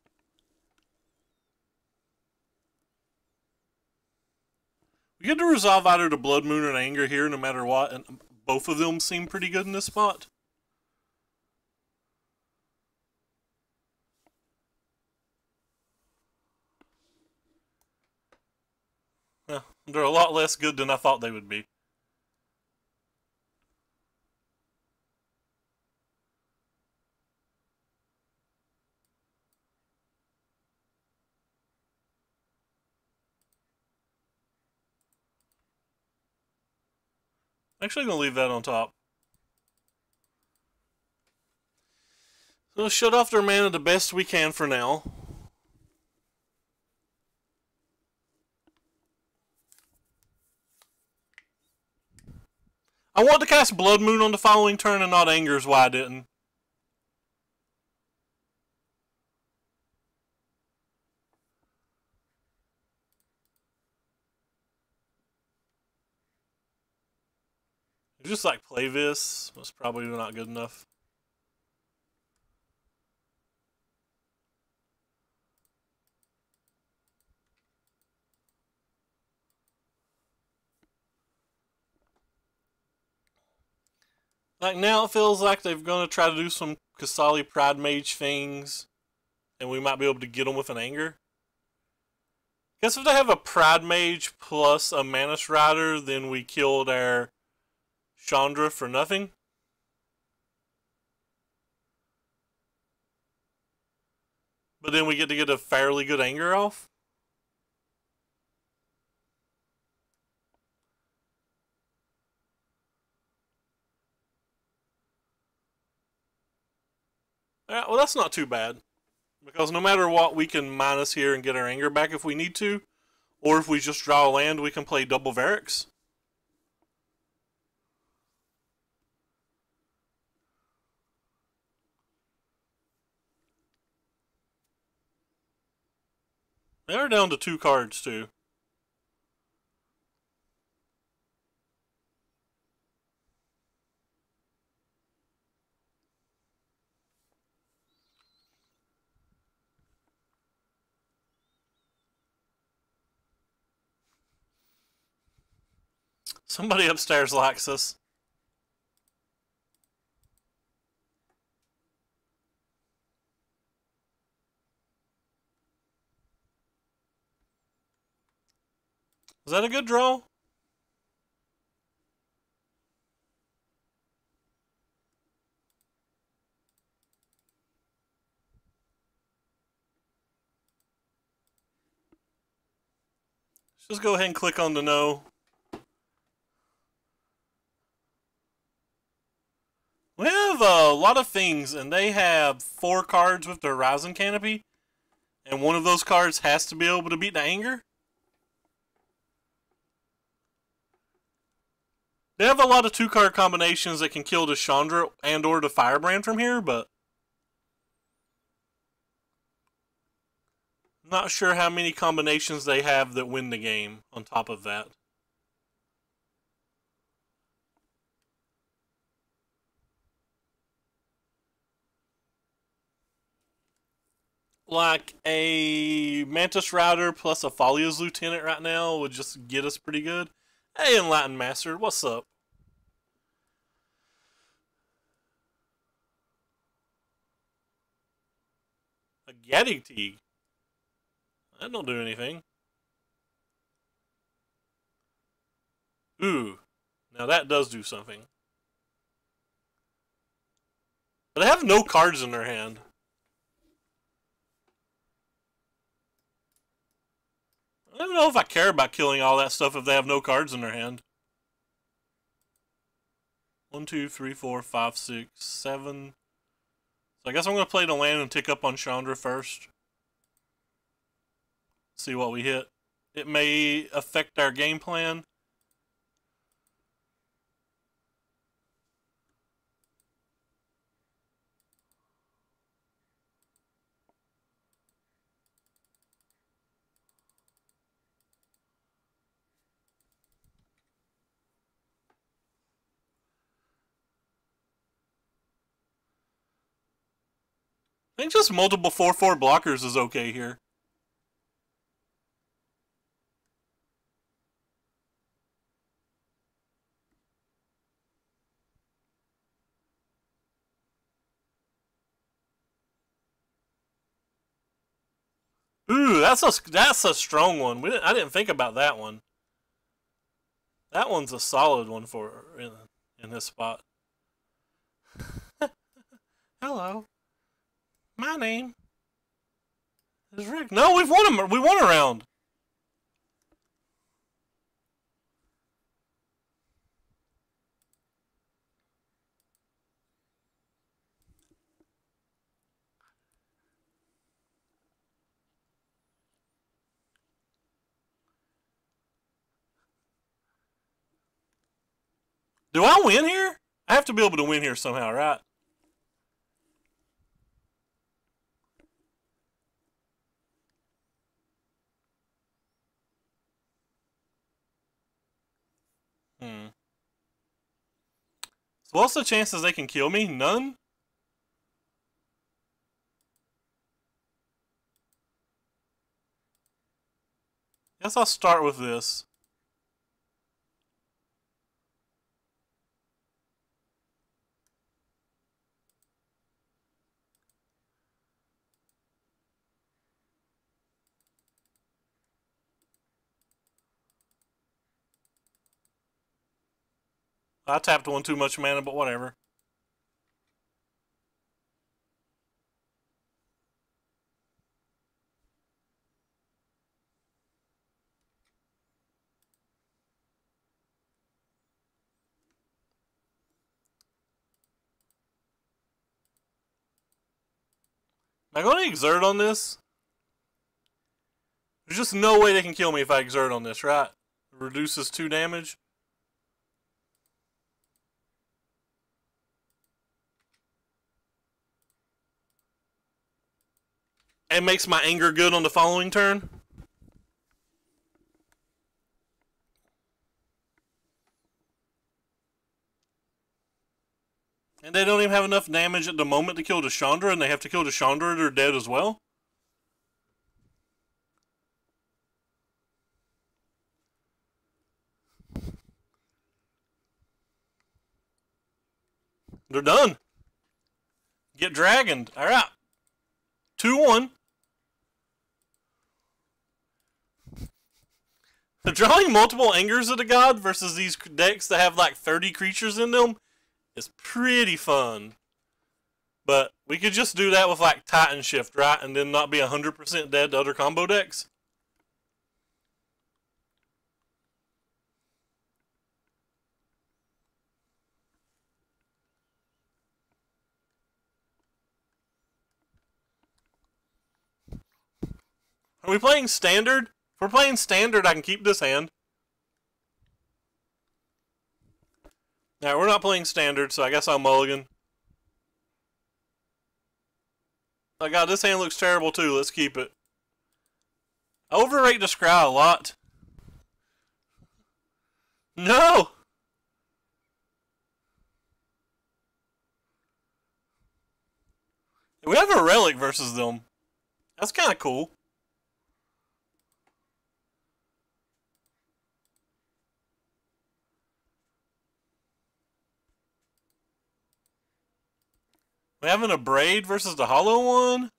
We get to resolve either the Blood Moon or Anger here no matter what, and both of them seem pretty good in this spot. Yeah, they're a lot less good than I thought they would be. I'm actually going to leave that on top. So let's shut off their mana the best we can for now. I want to cast Blood Moon on the following turn and not Anger is why I didn't. Just like play this was probably not good enough. Like now it feels like they're going to try to do some Kasali Pride Mage things, and we might be able to get them with an Anger. Guess if they have a Pride Mage plus a Manus Rider, then we killed our Chandra for nothing. But then we get to get a fairly good Anger off. Well, that's not too bad. Because no matter what, we can minus here and get our Anger back if we need to. Or if we just draw a land, we can play double Varix. They are down to 2 cards, too. Somebody upstairs likes us. Is that a good draw? Let's just go ahead and click on the no. We have a lot of things, and they have 4 cards with the Horizon Canopy. And one of those cards has to be able to beat the Anger. They have a lot of 2-card combinations that can kill the Chandra and or the Firebrand from here, but I'm not sure how many combinations they have that win the game on top of that. Like a Mantis Rider plus a Falia's Lieutenant right now would just get us pretty good. Hey, Enlightened Master, what's up? A Gaddy Teague. That don't do anything. Ooh. Now that does do something. But they have no cards in their hand. I don't know if I care about killing all that stuff if they have no cards in their hand. 1, 2, 3, 4, 5, 6, 7. So I guess I'm going to play the land and tick up on Chandra first. See what we hit. It may affect our game plan. I think just multiple 4/4 blockers is okay here. Ooh, that's a strong one. I didn't think about that one. That one's a solid one for in this spot. Hello, my name is Rick. No, we won a round. Do I win here? I have to be able to win here somehow, right? Hmm. So what's the chances they can kill me? None? Guess I'll start with this. I tapped one too much mana, but whatever. Am I going to exert on this? There's just no way they can kill me if I exert on this, right? It reduces 2 damage. And makes my anger good on the following turn. And they don't even have enough damage at the moment to kill the Chandra, and they have to kill the Chandra or they're dead as well. They're done. Get dragoned. Alright. 2-1. Drawing multiple angers of the god versus these decks that have like 30 creatures in them is pretty fun. But we could just do that with like Titan Shift, right? And then not be 100% dead to other combo decks. Are we playing standard? If we're playing standard, I can keep this hand. Now, we're not playing standard, so I guess I'll mulligan. Oh god, this hand looks terrible too. Let's keep it. I overrate the Scry a lot. No! We have a relic versus them. That's kind of cool. We having a braid versus the hollow one?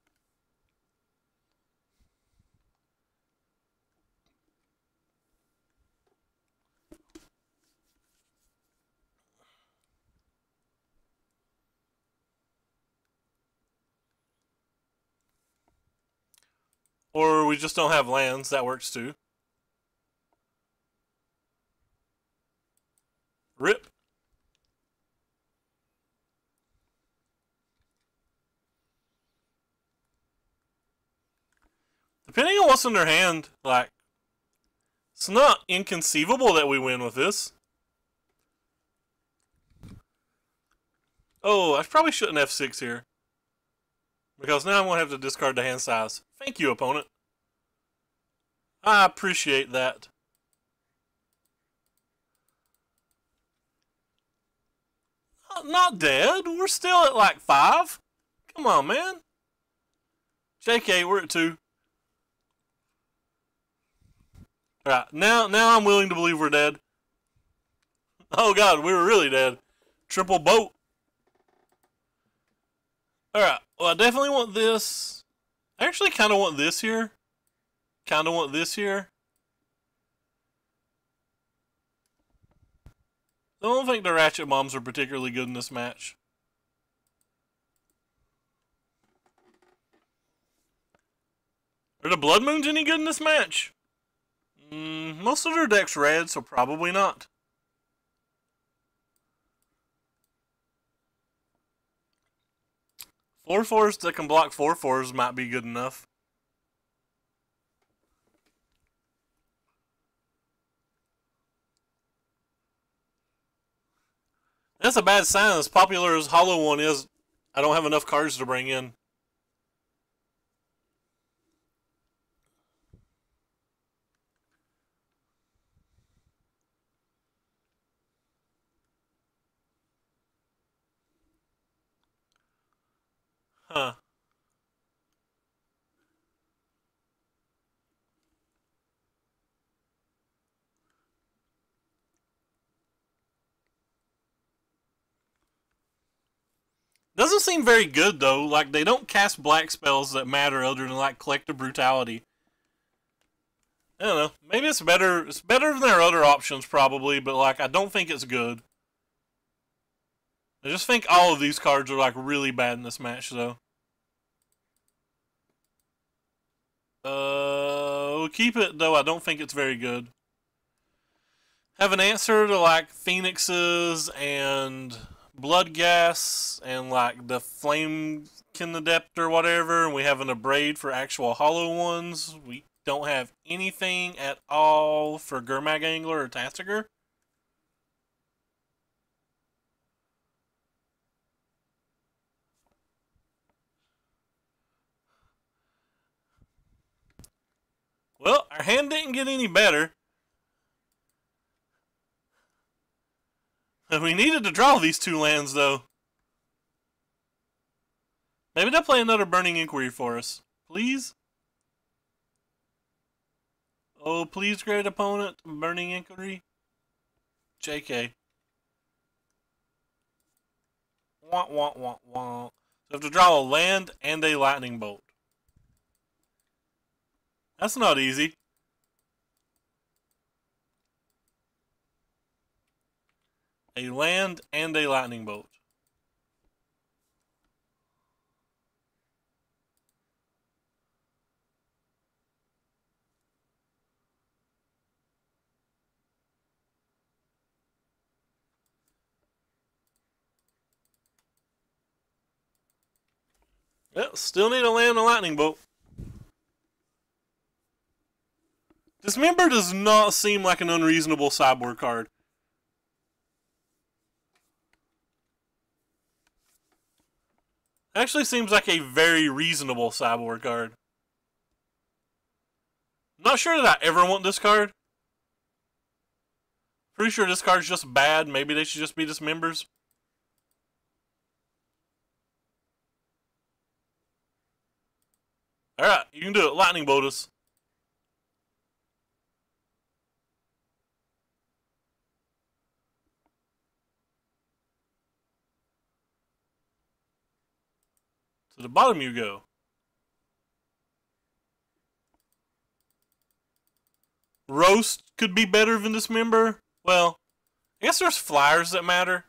Or we just don't have lands. That works too. Rip. Depending on what's in their hand, like, it's not inconceivable that we win with this. Oh, I probably shouldn't F6 here. Because now I'm going to have to discard the hand size. Thank you, opponent. I appreciate that. Not dead. We're still at like 5. Come on, man. JK, we're at 2. Alright, now I'm willing to believe we're dead. Oh god, we were really dead. Triple boat. Alright, well I definitely want this. I actually kind of want this here. Kind of want this here. I don't think the ratchet bombs are particularly good in this match. Are the blood moons any good in this match? Most of their deck's red, so probably not. Four fours that can block 4/4s might be good enough. That's a bad sign. As popular as Hollow One is, I don't have enough cards to bring in. Huh. Doesn't seem very good though. Like they don't cast black spells that matter other than like Collective Brutality. I don't know. Maybe it's better. It's better than their other options probably, but like I don't think it's good. I just think all of these cards are like really bad in this match though. We'll keep it though. I don't think it's very good. Have an answer to like Phoenixes and Blood Gas and like the Flame Adept or whatever, and we have an Abrade for actual hollow ones. We don't have anything at all for Gurmag Angler or Tastiger. Well, our hand didn't get any better. We needed to draw these 2 lands, though. Maybe they'll play another Burning Inquiry for us. Please? Oh, please, great opponent. Burning Inquiry. JK. Wah, wah, wah, wah. So I have to draw a land and a lightning bolt. That's not easy. A land and a lightning bolt. Well, still need a land and a lightning bolt. Dismember does not seem like an unreasonable sideboard card. Actually seems like a very reasonable sideboard card. Not sure that I ever want this card. Pretty sure this card's just bad. Maybe they should just be dismembers. Alright, you can do it. Lightning bolt us. To the bottom you go. Roast could be better than Dismember. Well, I guess there's flyers that matter.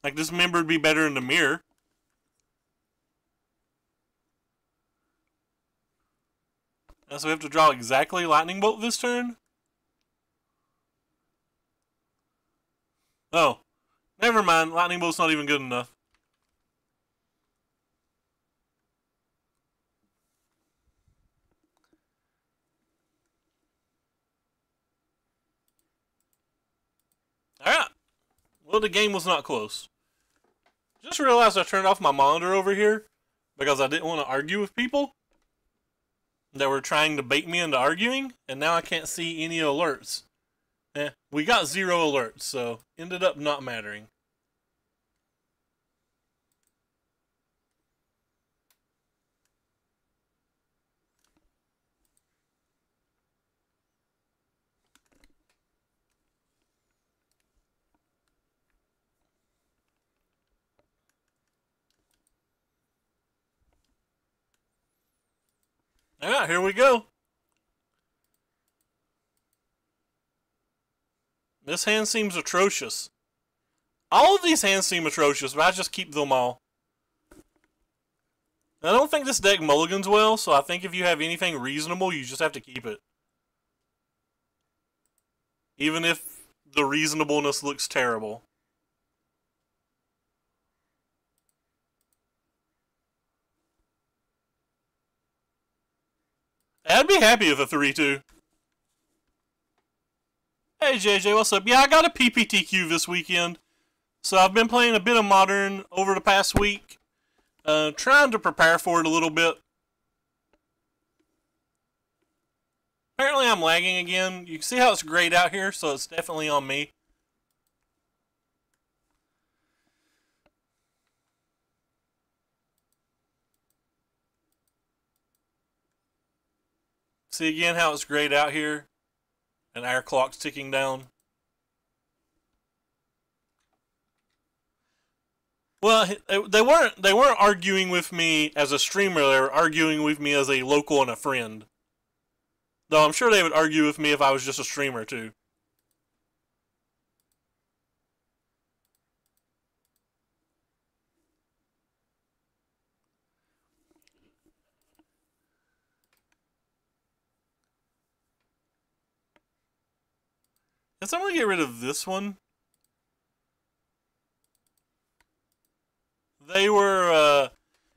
Like Dismember would be better in the mirror. So we have to draw exactly Lightning Bolt this turn? Oh. Never mind. Lightning Bolt's not even good enough. Alright. Well, the game was not close. Just realized I turned off my monitor over here because I didn't want to argue with people that were trying to bait me into arguing, and now I can't see any alerts. We got 0 alerts, so ended up not mattering. Alright, here we go. This hand seems atrocious. All of these hands seem atrocious, but I just keep them all. I don't think this deck mulligans well, so I think if you have anything reasonable, you just have to keep it. Even if the reasonableness looks terrible. I'd be happy with a 3-2. Hey JJ, what's up? Yeah, I got a PPTQ this weekend. So I've been playing a bit of Modern over the past week. Trying to prepare for it a little bit. Apparently I'm lagging again. You can see how it's grayed out here, so it's definitely on me. See again how it's grayed out here? And our clock's ticking down. Well, they weren't arguing with me as a streamer, they were arguing with me as a local and a friend. Though I'm sure they would argue with me if I was just a streamer too. Can someone get rid of this one? They were,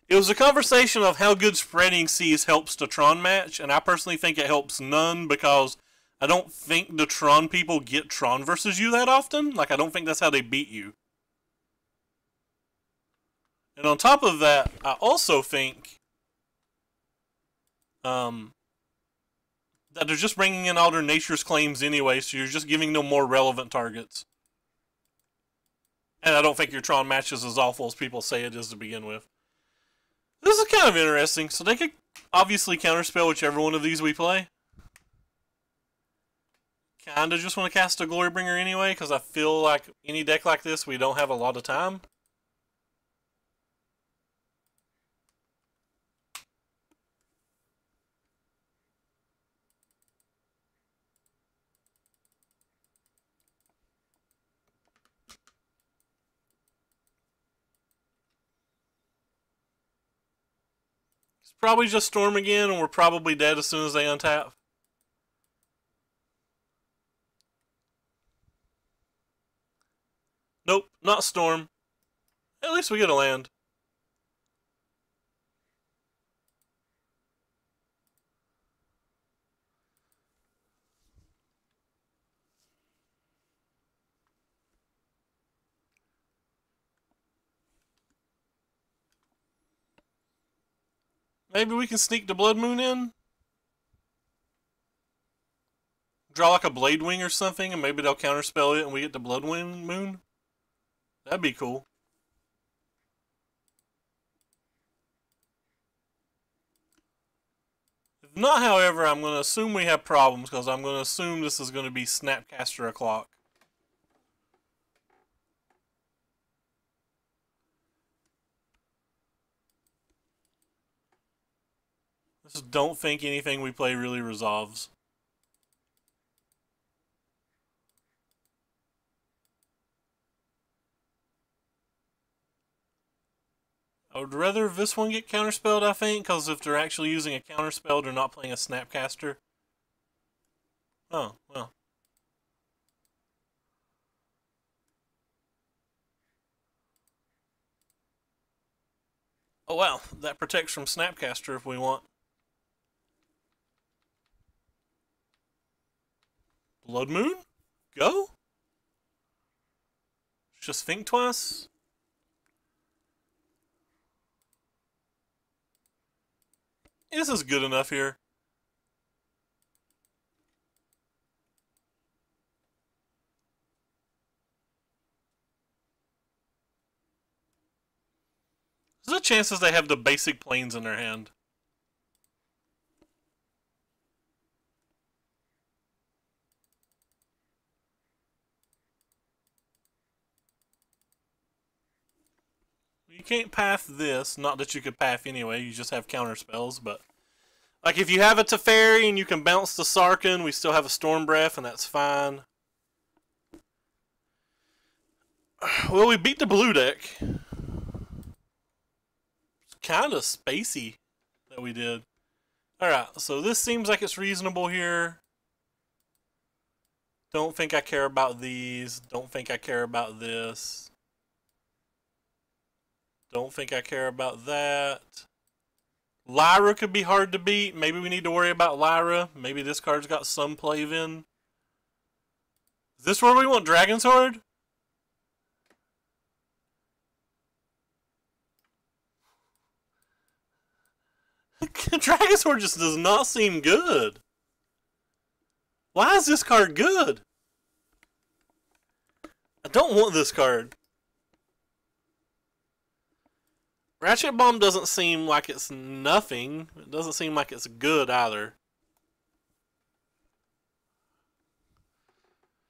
it was a conversation of how good spreading seas helps the Tron match, and I personally think it helps none because I don't think the Tron people get Tron versus you that often. Like, I don't think that's how they beat you. And on top of that, I also think that they're just bringing in all their nature's claims anyway, so you're just giving them more relevant targets. And I don't think your Tron match is as awful as people say it is to begin with. This is kind of interesting. So they could obviously counterspell whichever one of these we play. Kinda just want to cast a Glorybringer anyway, because I feel like any deck like this, we don't have a lot of time. It's probably just Storm again, and we're probably dead as soon as they untap. Nope, not Storm. At least we get a land. Maybe we can sneak the Blood Moon in? Draw like a Blade Wing or something, and maybe they'll counterspell it and we get the Blood Moon? That'd be cool. If not, however, I'm going to assume we have problems, because I'm going to assume this is going to be Snapcaster o'clock. I just don't think anything we play really resolves. I would rather this one get counterspelled, I think, because if they're actually using a counterspell, they're not playing a Snapcaster. Oh, well. Oh, wow. That protects from Snapcaster if we want. Blood Moon? Go? Just think twice? This is good enough here. There's a chances they have the basic planes in their hand. You can't path this. Not that you could path anyway. You just have counter spells, but like if you have a Teferi and you can bounce the Sarkhan, we still have a Storm Breath, and that's fine. Well, we beat the blue deck. It's kind of spacey that we did. Alright, so this seems like it's reasonable here. Don't think I care about these. Don't think I care about this. Don't think I care about that. Lyra could be hard to beat. Maybe we need to worry about Lyra. Maybe this card's got some play in. Is this where we want Dragon Sword? Dragon Sword just does not seem good. Why is this card good? I don't want this card. Ratchet Bomb doesn't seem like it's nothing. It doesn't seem like it's good either.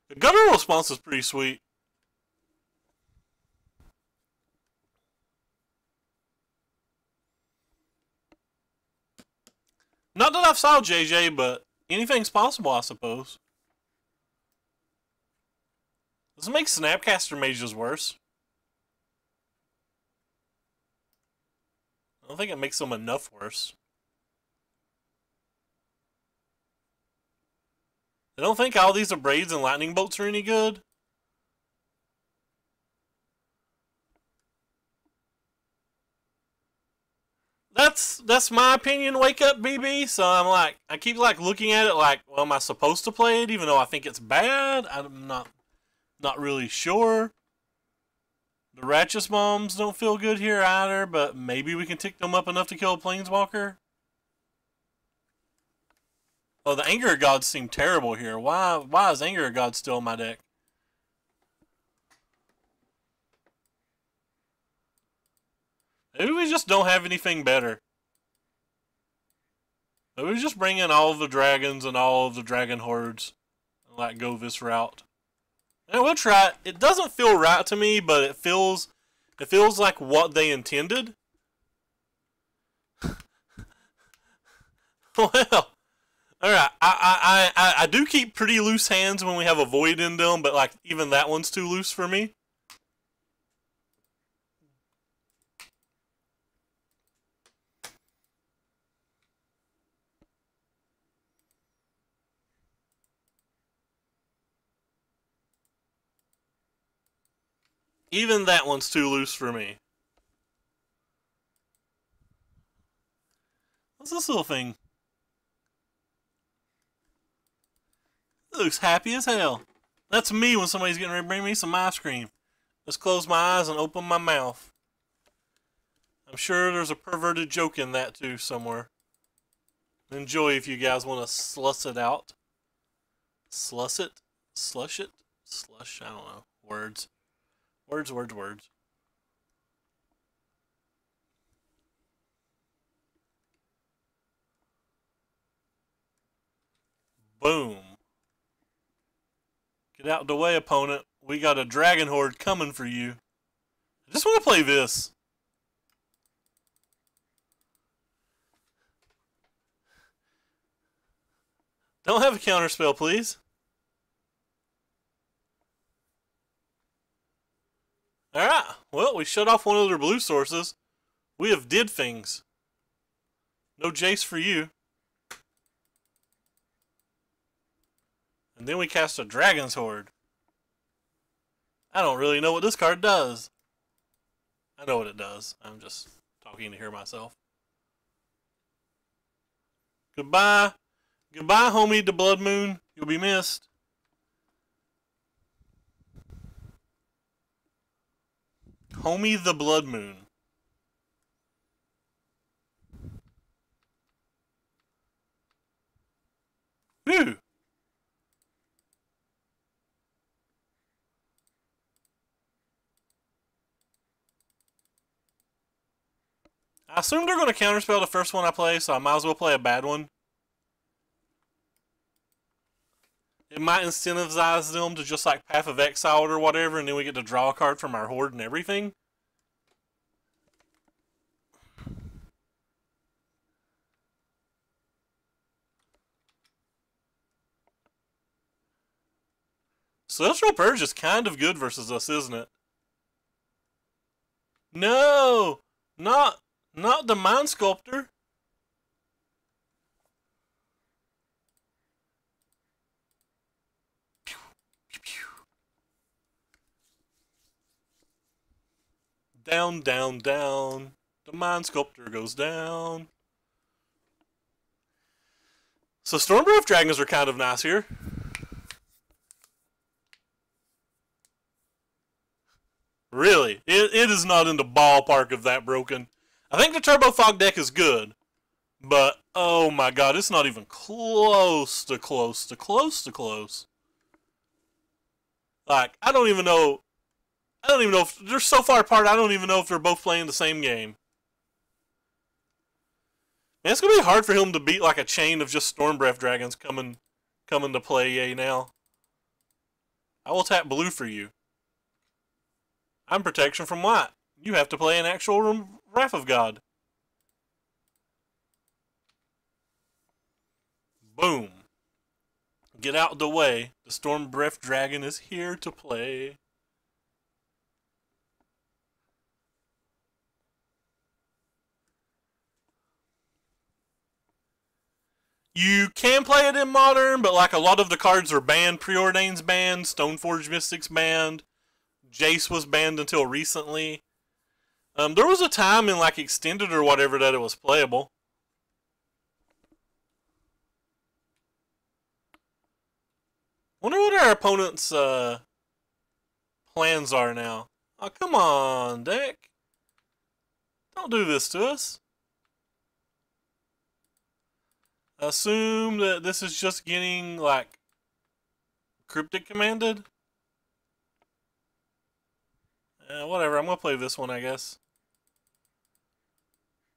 The guttural response is pretty sweet. Not that I've saw JJ, but anything's possible, I suppose. Does it make Snapcaster Mages worse? I don't think it makes them enough worse. I don't think all these Abrades and Lightning Bolts are any good. That's my opinion, Wake Up BB. So I'm like, I keep like looking at it like, well, am I supposed to play it even though I think it's bad? I'm not really sure. The Ratchet Bombs don't feel good here either, but maybe we can tick them up enough to kill a Planeswalker. Oh, the Anger of God seem terrible here. Why is Anger of God still in my deck? Maybe we just don't have anything better. Maybe we just bring in all of the dragons and all of the dragon hordes and like go this route. And we'll try it. It doesn't feel right to me, but it feels like what they intended. Well, alright. I do keep pretty loose hands when we have a void in them, but like even that one's too loose for me. Even that one's too loose for me. What's this little thing? It looks happy as hell. That's me when somebody's getting ready to bring me some ice cream. Just close my eyes and open my mouth. I'm sure there's a perverted joke in that too somewhere. Enjoy if you guys want to slush it out. Slush it? Slush it? Slush? I don't know. Words. Words. Boom. Get out of the way, opponent. We got a dragon horde coming for you. I just want to play this. Don't have a counterspell, please. Alright, well, we shut off one of their blue sources. We have did things. No Jace for you. And then we cast a Dragon's Horde. I don't really know what this card does. I know what it does. I'm just talking to hear myself. Goodbye. Goodbye, homie, to Blood Moon. You'll be missed. Homie the Blood Moon. Whew. I assume they're going to counterspell the first one I play, so I might as well play a bad one. It might incentivize them to just like Path of Exile or whatever, and then we get to draw a card from our Horde and everything. Celestial Purge is kind of good versus us, isn't it? No! Not the Mind Sculptor. Down, down, down. The Mind Sculptor goes down. So Stormbreath Dragons are kind of nice here. Really, it is not in the ballpark of that broken. I think the Turbo Fog deck is good, but oh my god, it's not even close to close. Like, I don't even know if they're so far apart. I don't even know if they're both playing the same game. Man, it's gonna be hard for him to beat like a chain of just Stormbreath Dragons coming to play. Yay now. I will tap blue for you. I'm protection from white. You have to play an actual Wrath of God. Boom. Get out of the way. The Stormbreath Dragon is here to play. You can play it in Modern, but like a lot of the cards are banned. Preordain's banned. Stoneforge Mystic's banned. Jace was banned until recently. There was a time in like Extended or whatever that it was playable. Wonder what our opponent's plans are now. Oh, come on, deck. Don't do this to us. Assume that this is just getting like Cryptic commanded. Whatever, I'm going to play this one, I guess.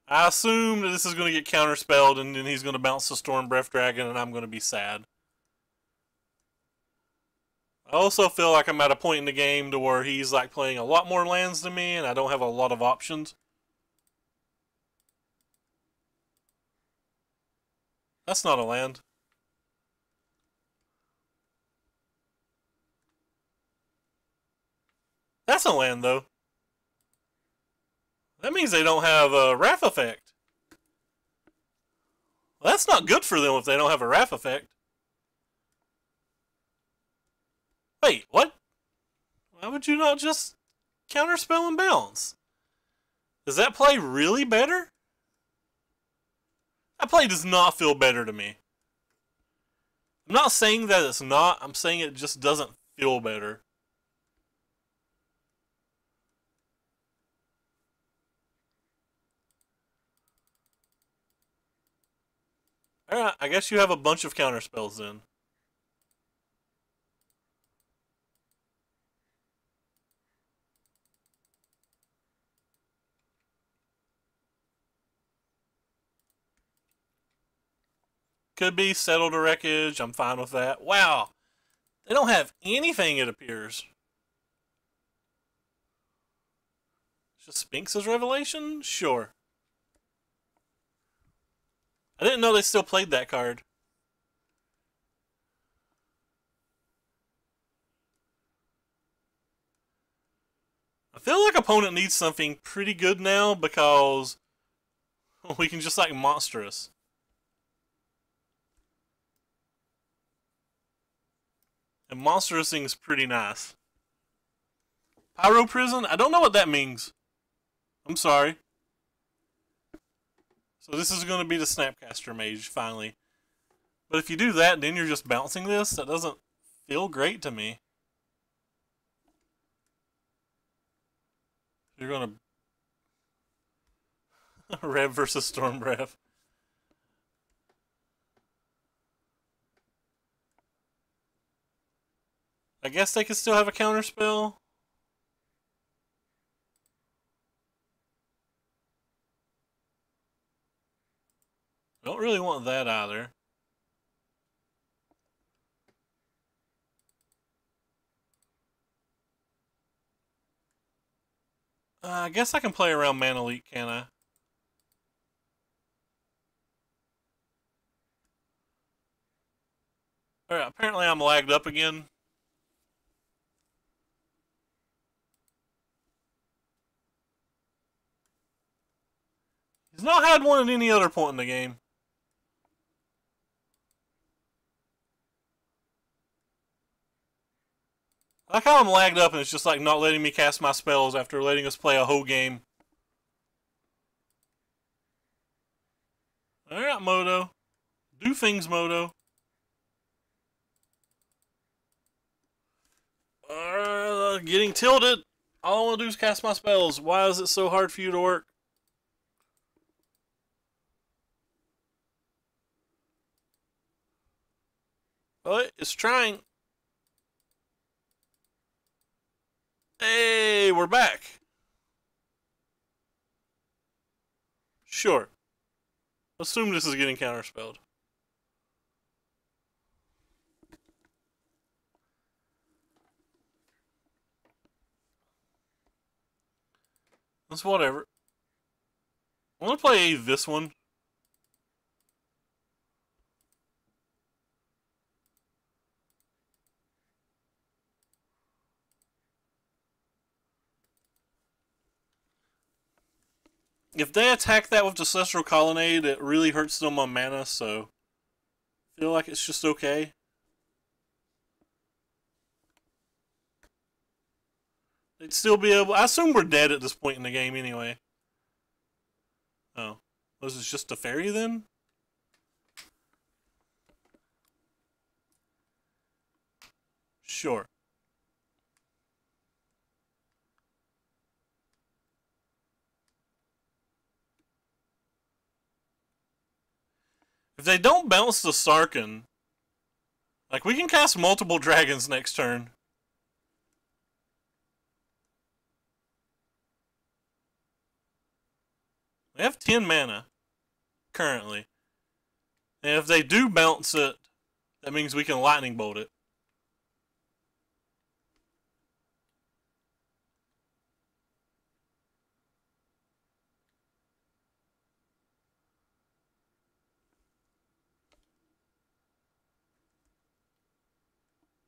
I assume that this is going to get counterspelled, and then he's going to bounce the Stormbreath Dragon, and I'm going to be sad. I also feel like I'm at a point in the game to where he's like playing a lot more lands than me, and I don't have a lot of options. That's not a land. That's a land, though. That means they don't have a Wrath effect. Well, that's not good for them if they don't have a Wrath effect. Wait, what? Why would you not just counterspell and bounce? Does that play really better? That play does not feel better to me. I'm not saying that it's not. I'm saying it just doesn't feel better. Alright, I guess you have a bunch of counterspells then. Could be Settle to Wreckage. I'm fine with that. Wow. They don't have anything, it appears. Just Sphinx's Revelation? Sure. I didn't know they still played that card. I feel like opponent needs something pretty good now because we can just like monstrous. And monstrous thing's pretty nice. Pyro Prison? I don't know what that means. I'm sorry. So this is going to be the Snapcaster Mage, finally. But if you do that, then you're just bouncing this. That doesn't feel great to me. You're going to... Rev versus Storm Breath. I guess they could still have a counterspell. I don't really want that either. I guess I can play around Mana Leak, can I? Alright, apparently I'm lagged up again. He's not had one at any other point in the game. I like how I'm lagged up and it's just like not letting me cast my spells after letting us play a whole game. Alright, Moto. Do things, Moto. Getting tilted. All I want to do is cast my spells. Why is it so hard for you to work? Oh, it's trying. Hey, we're back. Sure. Assume this is getting counterspelled. That's whatever. I'm gonna play this one. If they attack that with the Celestial Colonnade, it really hurts them on mana, so I feel like it's just okay. They'd still be able... I assume we're dead at this point in the game anyway. Oh. Was this just a fairy then? Sure. If they don't bounce the Sarkhan, like, we can cast multiple dragons next turn. They have 10 mana, currently. And if they do bounce it, that means we can lightning bolt it.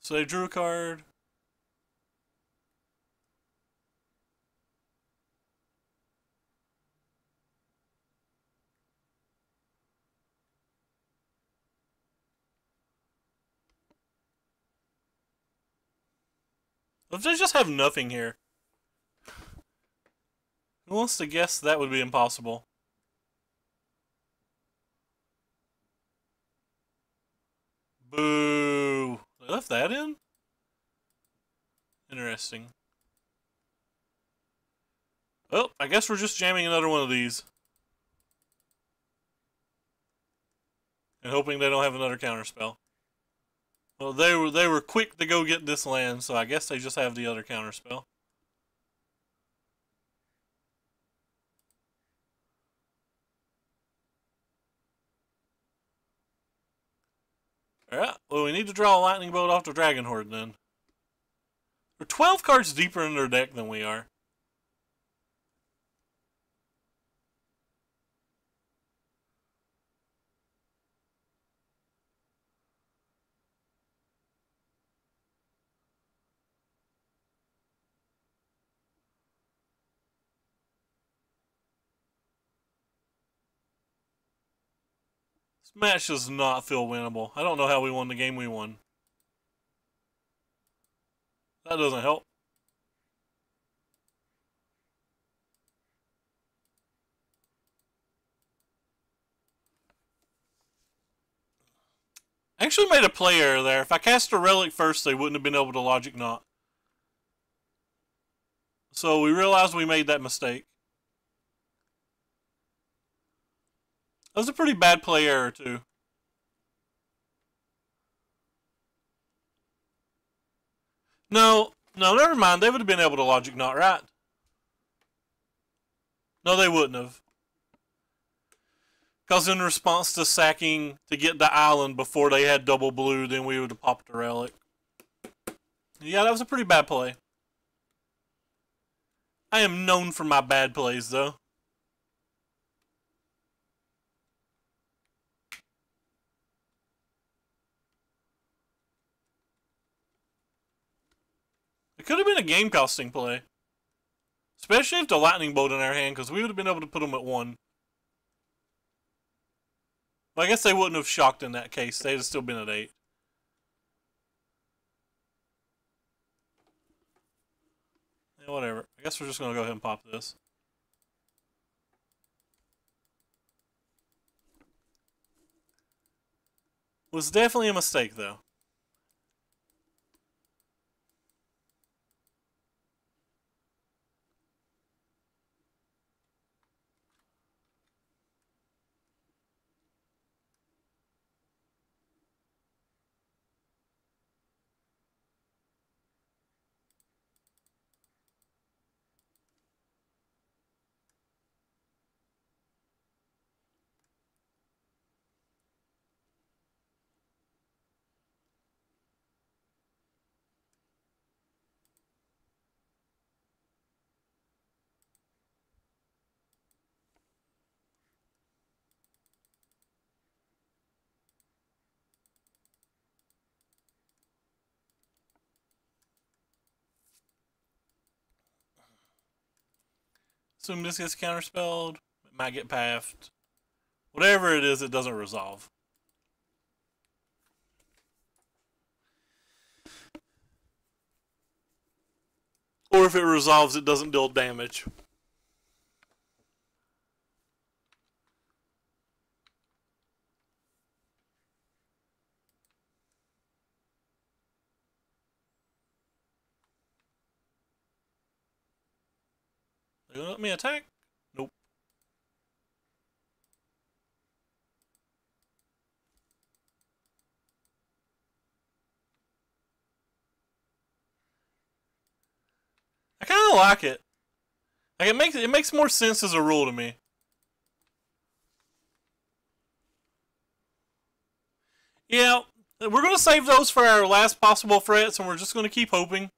So they drew a card. If they just have nothing here. Who wants to guess that would be impossible? Boo. They left that in? Interesting. Well, I guess we're just jamming another one of these. And hoping they don't have another counterspell. Well, they were quick to go get this land, so I guess they just have the other counterspell. Alright, well, we need to draw a lightning bolt off the Dragon Horde then. They're 12 cards deeper in their deck than we are. This match does not feel winnable. I don't know how we won the game we won. That doesn't help. I actually made a play error there. If I cast a relic first, they wouldn't have been able to logic knot. So we realized we made that mistake. That was a pretty bad play error, too. No, never mind. They would have been able to logic knot, right? No, they wouldn't have. Because in response to sacking to get the island before they had double blue, then we would have popped a relic. Yeah, that was a pretty bad play. I am known for my bad plays, though. It could have been a game costing play. Especially if the lightning bolt in our hand, because we would have been able to put them at 1. But I guess they wouldn't have shocked in that case. They'd have still been at 8. Yeah, whatever. I guess we're just going to go ahead and pop this. Was definitely a mistake, though. Assume this gets counterspelled. It might get pathed. Whatever it is, it doesn't resolve. Or if it resolves, it doesn't deal damage. They gonna let me attack? Nope. I kind of like it. Like it makes more sense as a rule to me. Yeah, we're gonna save those for our last possible threats, and we're just gonna keep hoping.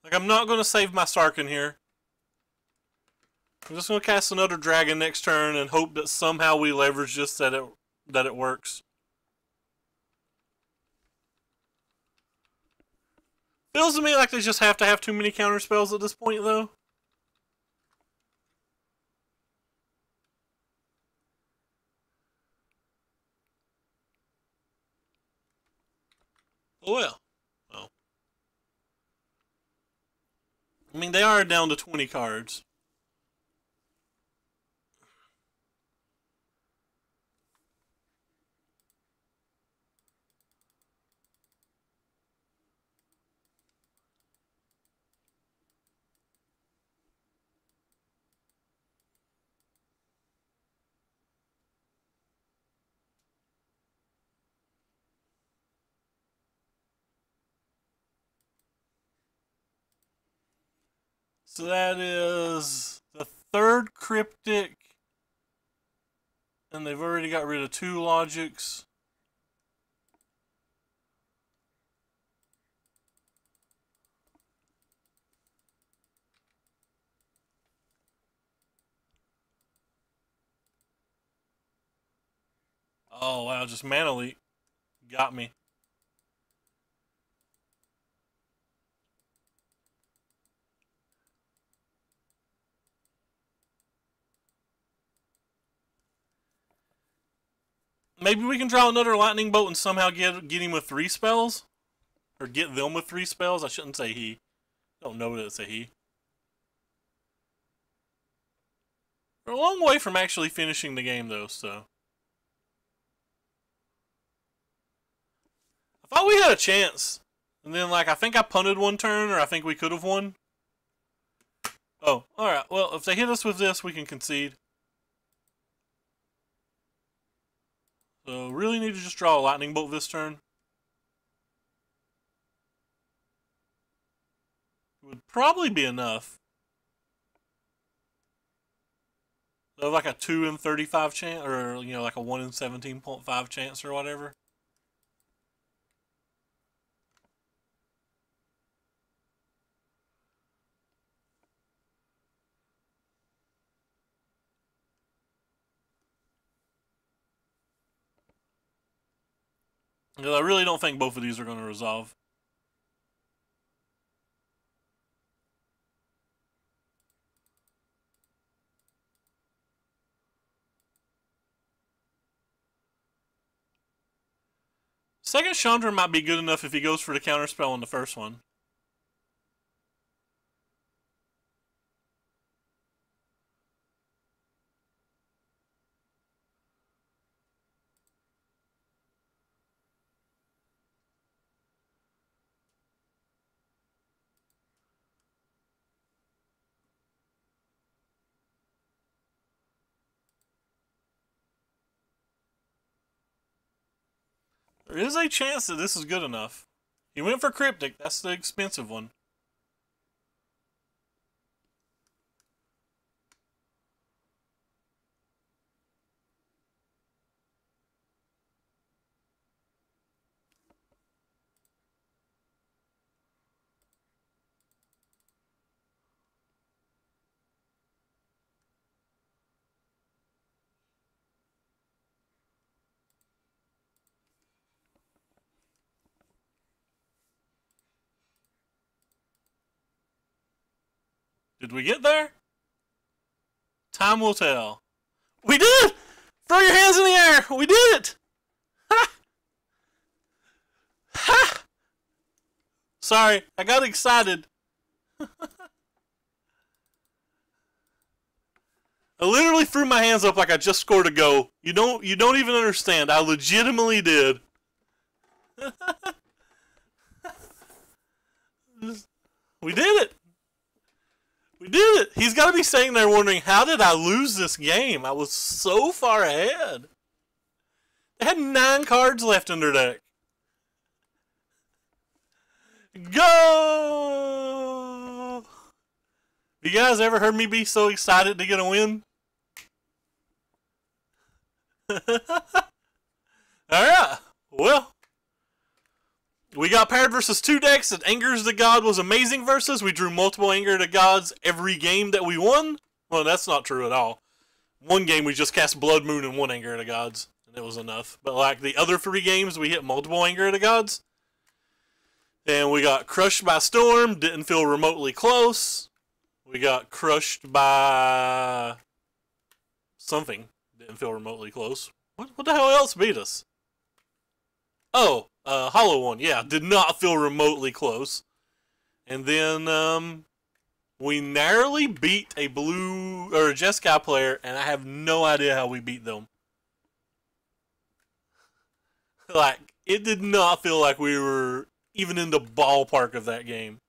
Like I'm not gonna save my Sarkin here. I'm just gonna cast another dragon next turn and hope that somehow we leverage this that it works. Feels to me like they just have to have too many counter spells at this point, though. Oh well. Oh. I mean, they are down to 20 cards. So that is the third cryptic, and they've already got rid of 2 logics. Oh wow, just Mana Leak got me. Maybe we can draw another lightning bolt and somehow get him with 3 spells? Or get them with 3 spells? I shouldn't say he. Don't know that it's a he. We're a long way from actually finishing the game, though, so. I thought we had a chance. And then, like, I think I punted one turn, or I think we could have won. Oh, alright. Well, if they hit us with this, we can concede. So, really need to just draw a lightning bolt this turn. It would probably be enough. So, like a 2 in 35 chance, or, you know, like a 1 in 17.5 chance or whatever. Because I really don't think both of these are going to resolve. Second Chandra might be good enough if he goes for the counterspell on the first one. There is a chance that this is good enough. He went for Cryptic. That's the expensive one. Did we get there? Time will tell. We did! Throw your hands in the air! We did it! Ha! Ha! Sorry, I got excited. I literally threw my hands up like I just scored a goal. You don't even understand. I legitimately did. We did it. We did it! He's got to be sitting there wondering, how did I lose this game? I was so far ahead. They had 9 cards left in their deck. Go! You guys ever heard me be so excited to get a win? Alright, well. We got paired versus 2 decks that Anger's the God was amazing versus. We drew multiple Anger the Gods every game that we won. Well, that's not true at all. One game we just cast Blood Moon and 1 Anger the Gods, and it was enough. But like the other 3 games, we hit multiple Anger the Gods. And we got crushed by Storm, didn't feel remotely close. We got crushed by something, didn't feel remotely close. What the hell else beat us? Oh, Hollow One, yeah, did not feel remotely close. And then, we narrowly beat a blue, or a Jeskai player, and I have no idea how we beat them. Like, it did not feel like we were even in the ballpark of that game.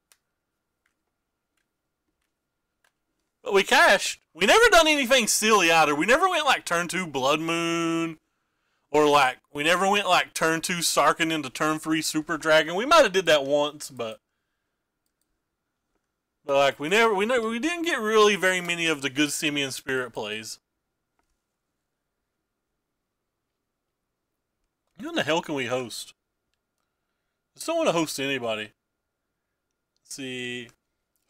But we cashed. We never done anything silly either. We never went like turn 2 Blood Moon. Or like, we never went like turn 2 Sarkin into turn 3 Super Dragon. We might have did that once, but like we didn't get really very many of the good Simian Spirit plays. Who in the hell can we host? I just don't want to host anybody. Let's see.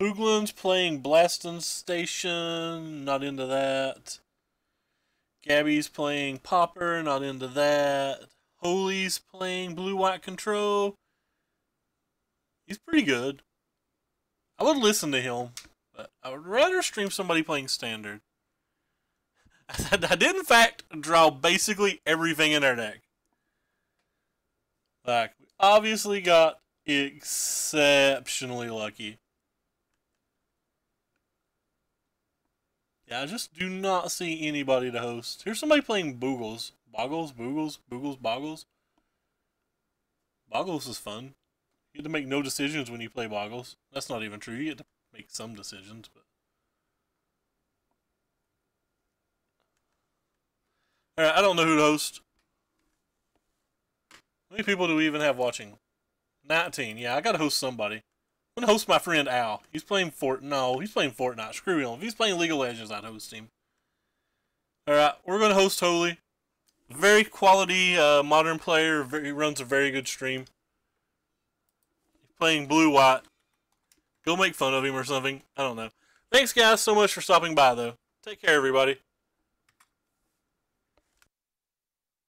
Hoogland's playing Blaston Station. Not into that. Gabby's playing Popper, not into that. Holy's playing Blue-White Control. He's pretty good. I would listen to him, but I would rather stream somebody playing Standard. I did, in fact, draw basically everything in our deck. Like, we obviously got exceptionally lucky. Yeah, I just do not see anybody to host. Here's somebody playing Boogles. Boggles. Boggles is fun. You get to make no decisions when you play Boggles. That's not even true. You get to make some decisions, but. Alright, I don't know who to host. How many people do we even have watching? 19. Yeah, I gotta host somebody. I'm gonna host my friend Al. He's playing he's playing Fortnite. Screw him. If he's playing League of Legends, I'd host him. Alright, we're gonna host Holy. Very quality modern player. He runs a very good stream. He's playing blue-white. Go make fun of him or something. I don't know. Thanks, guys, so much for stopping by, though. Take care, everybody.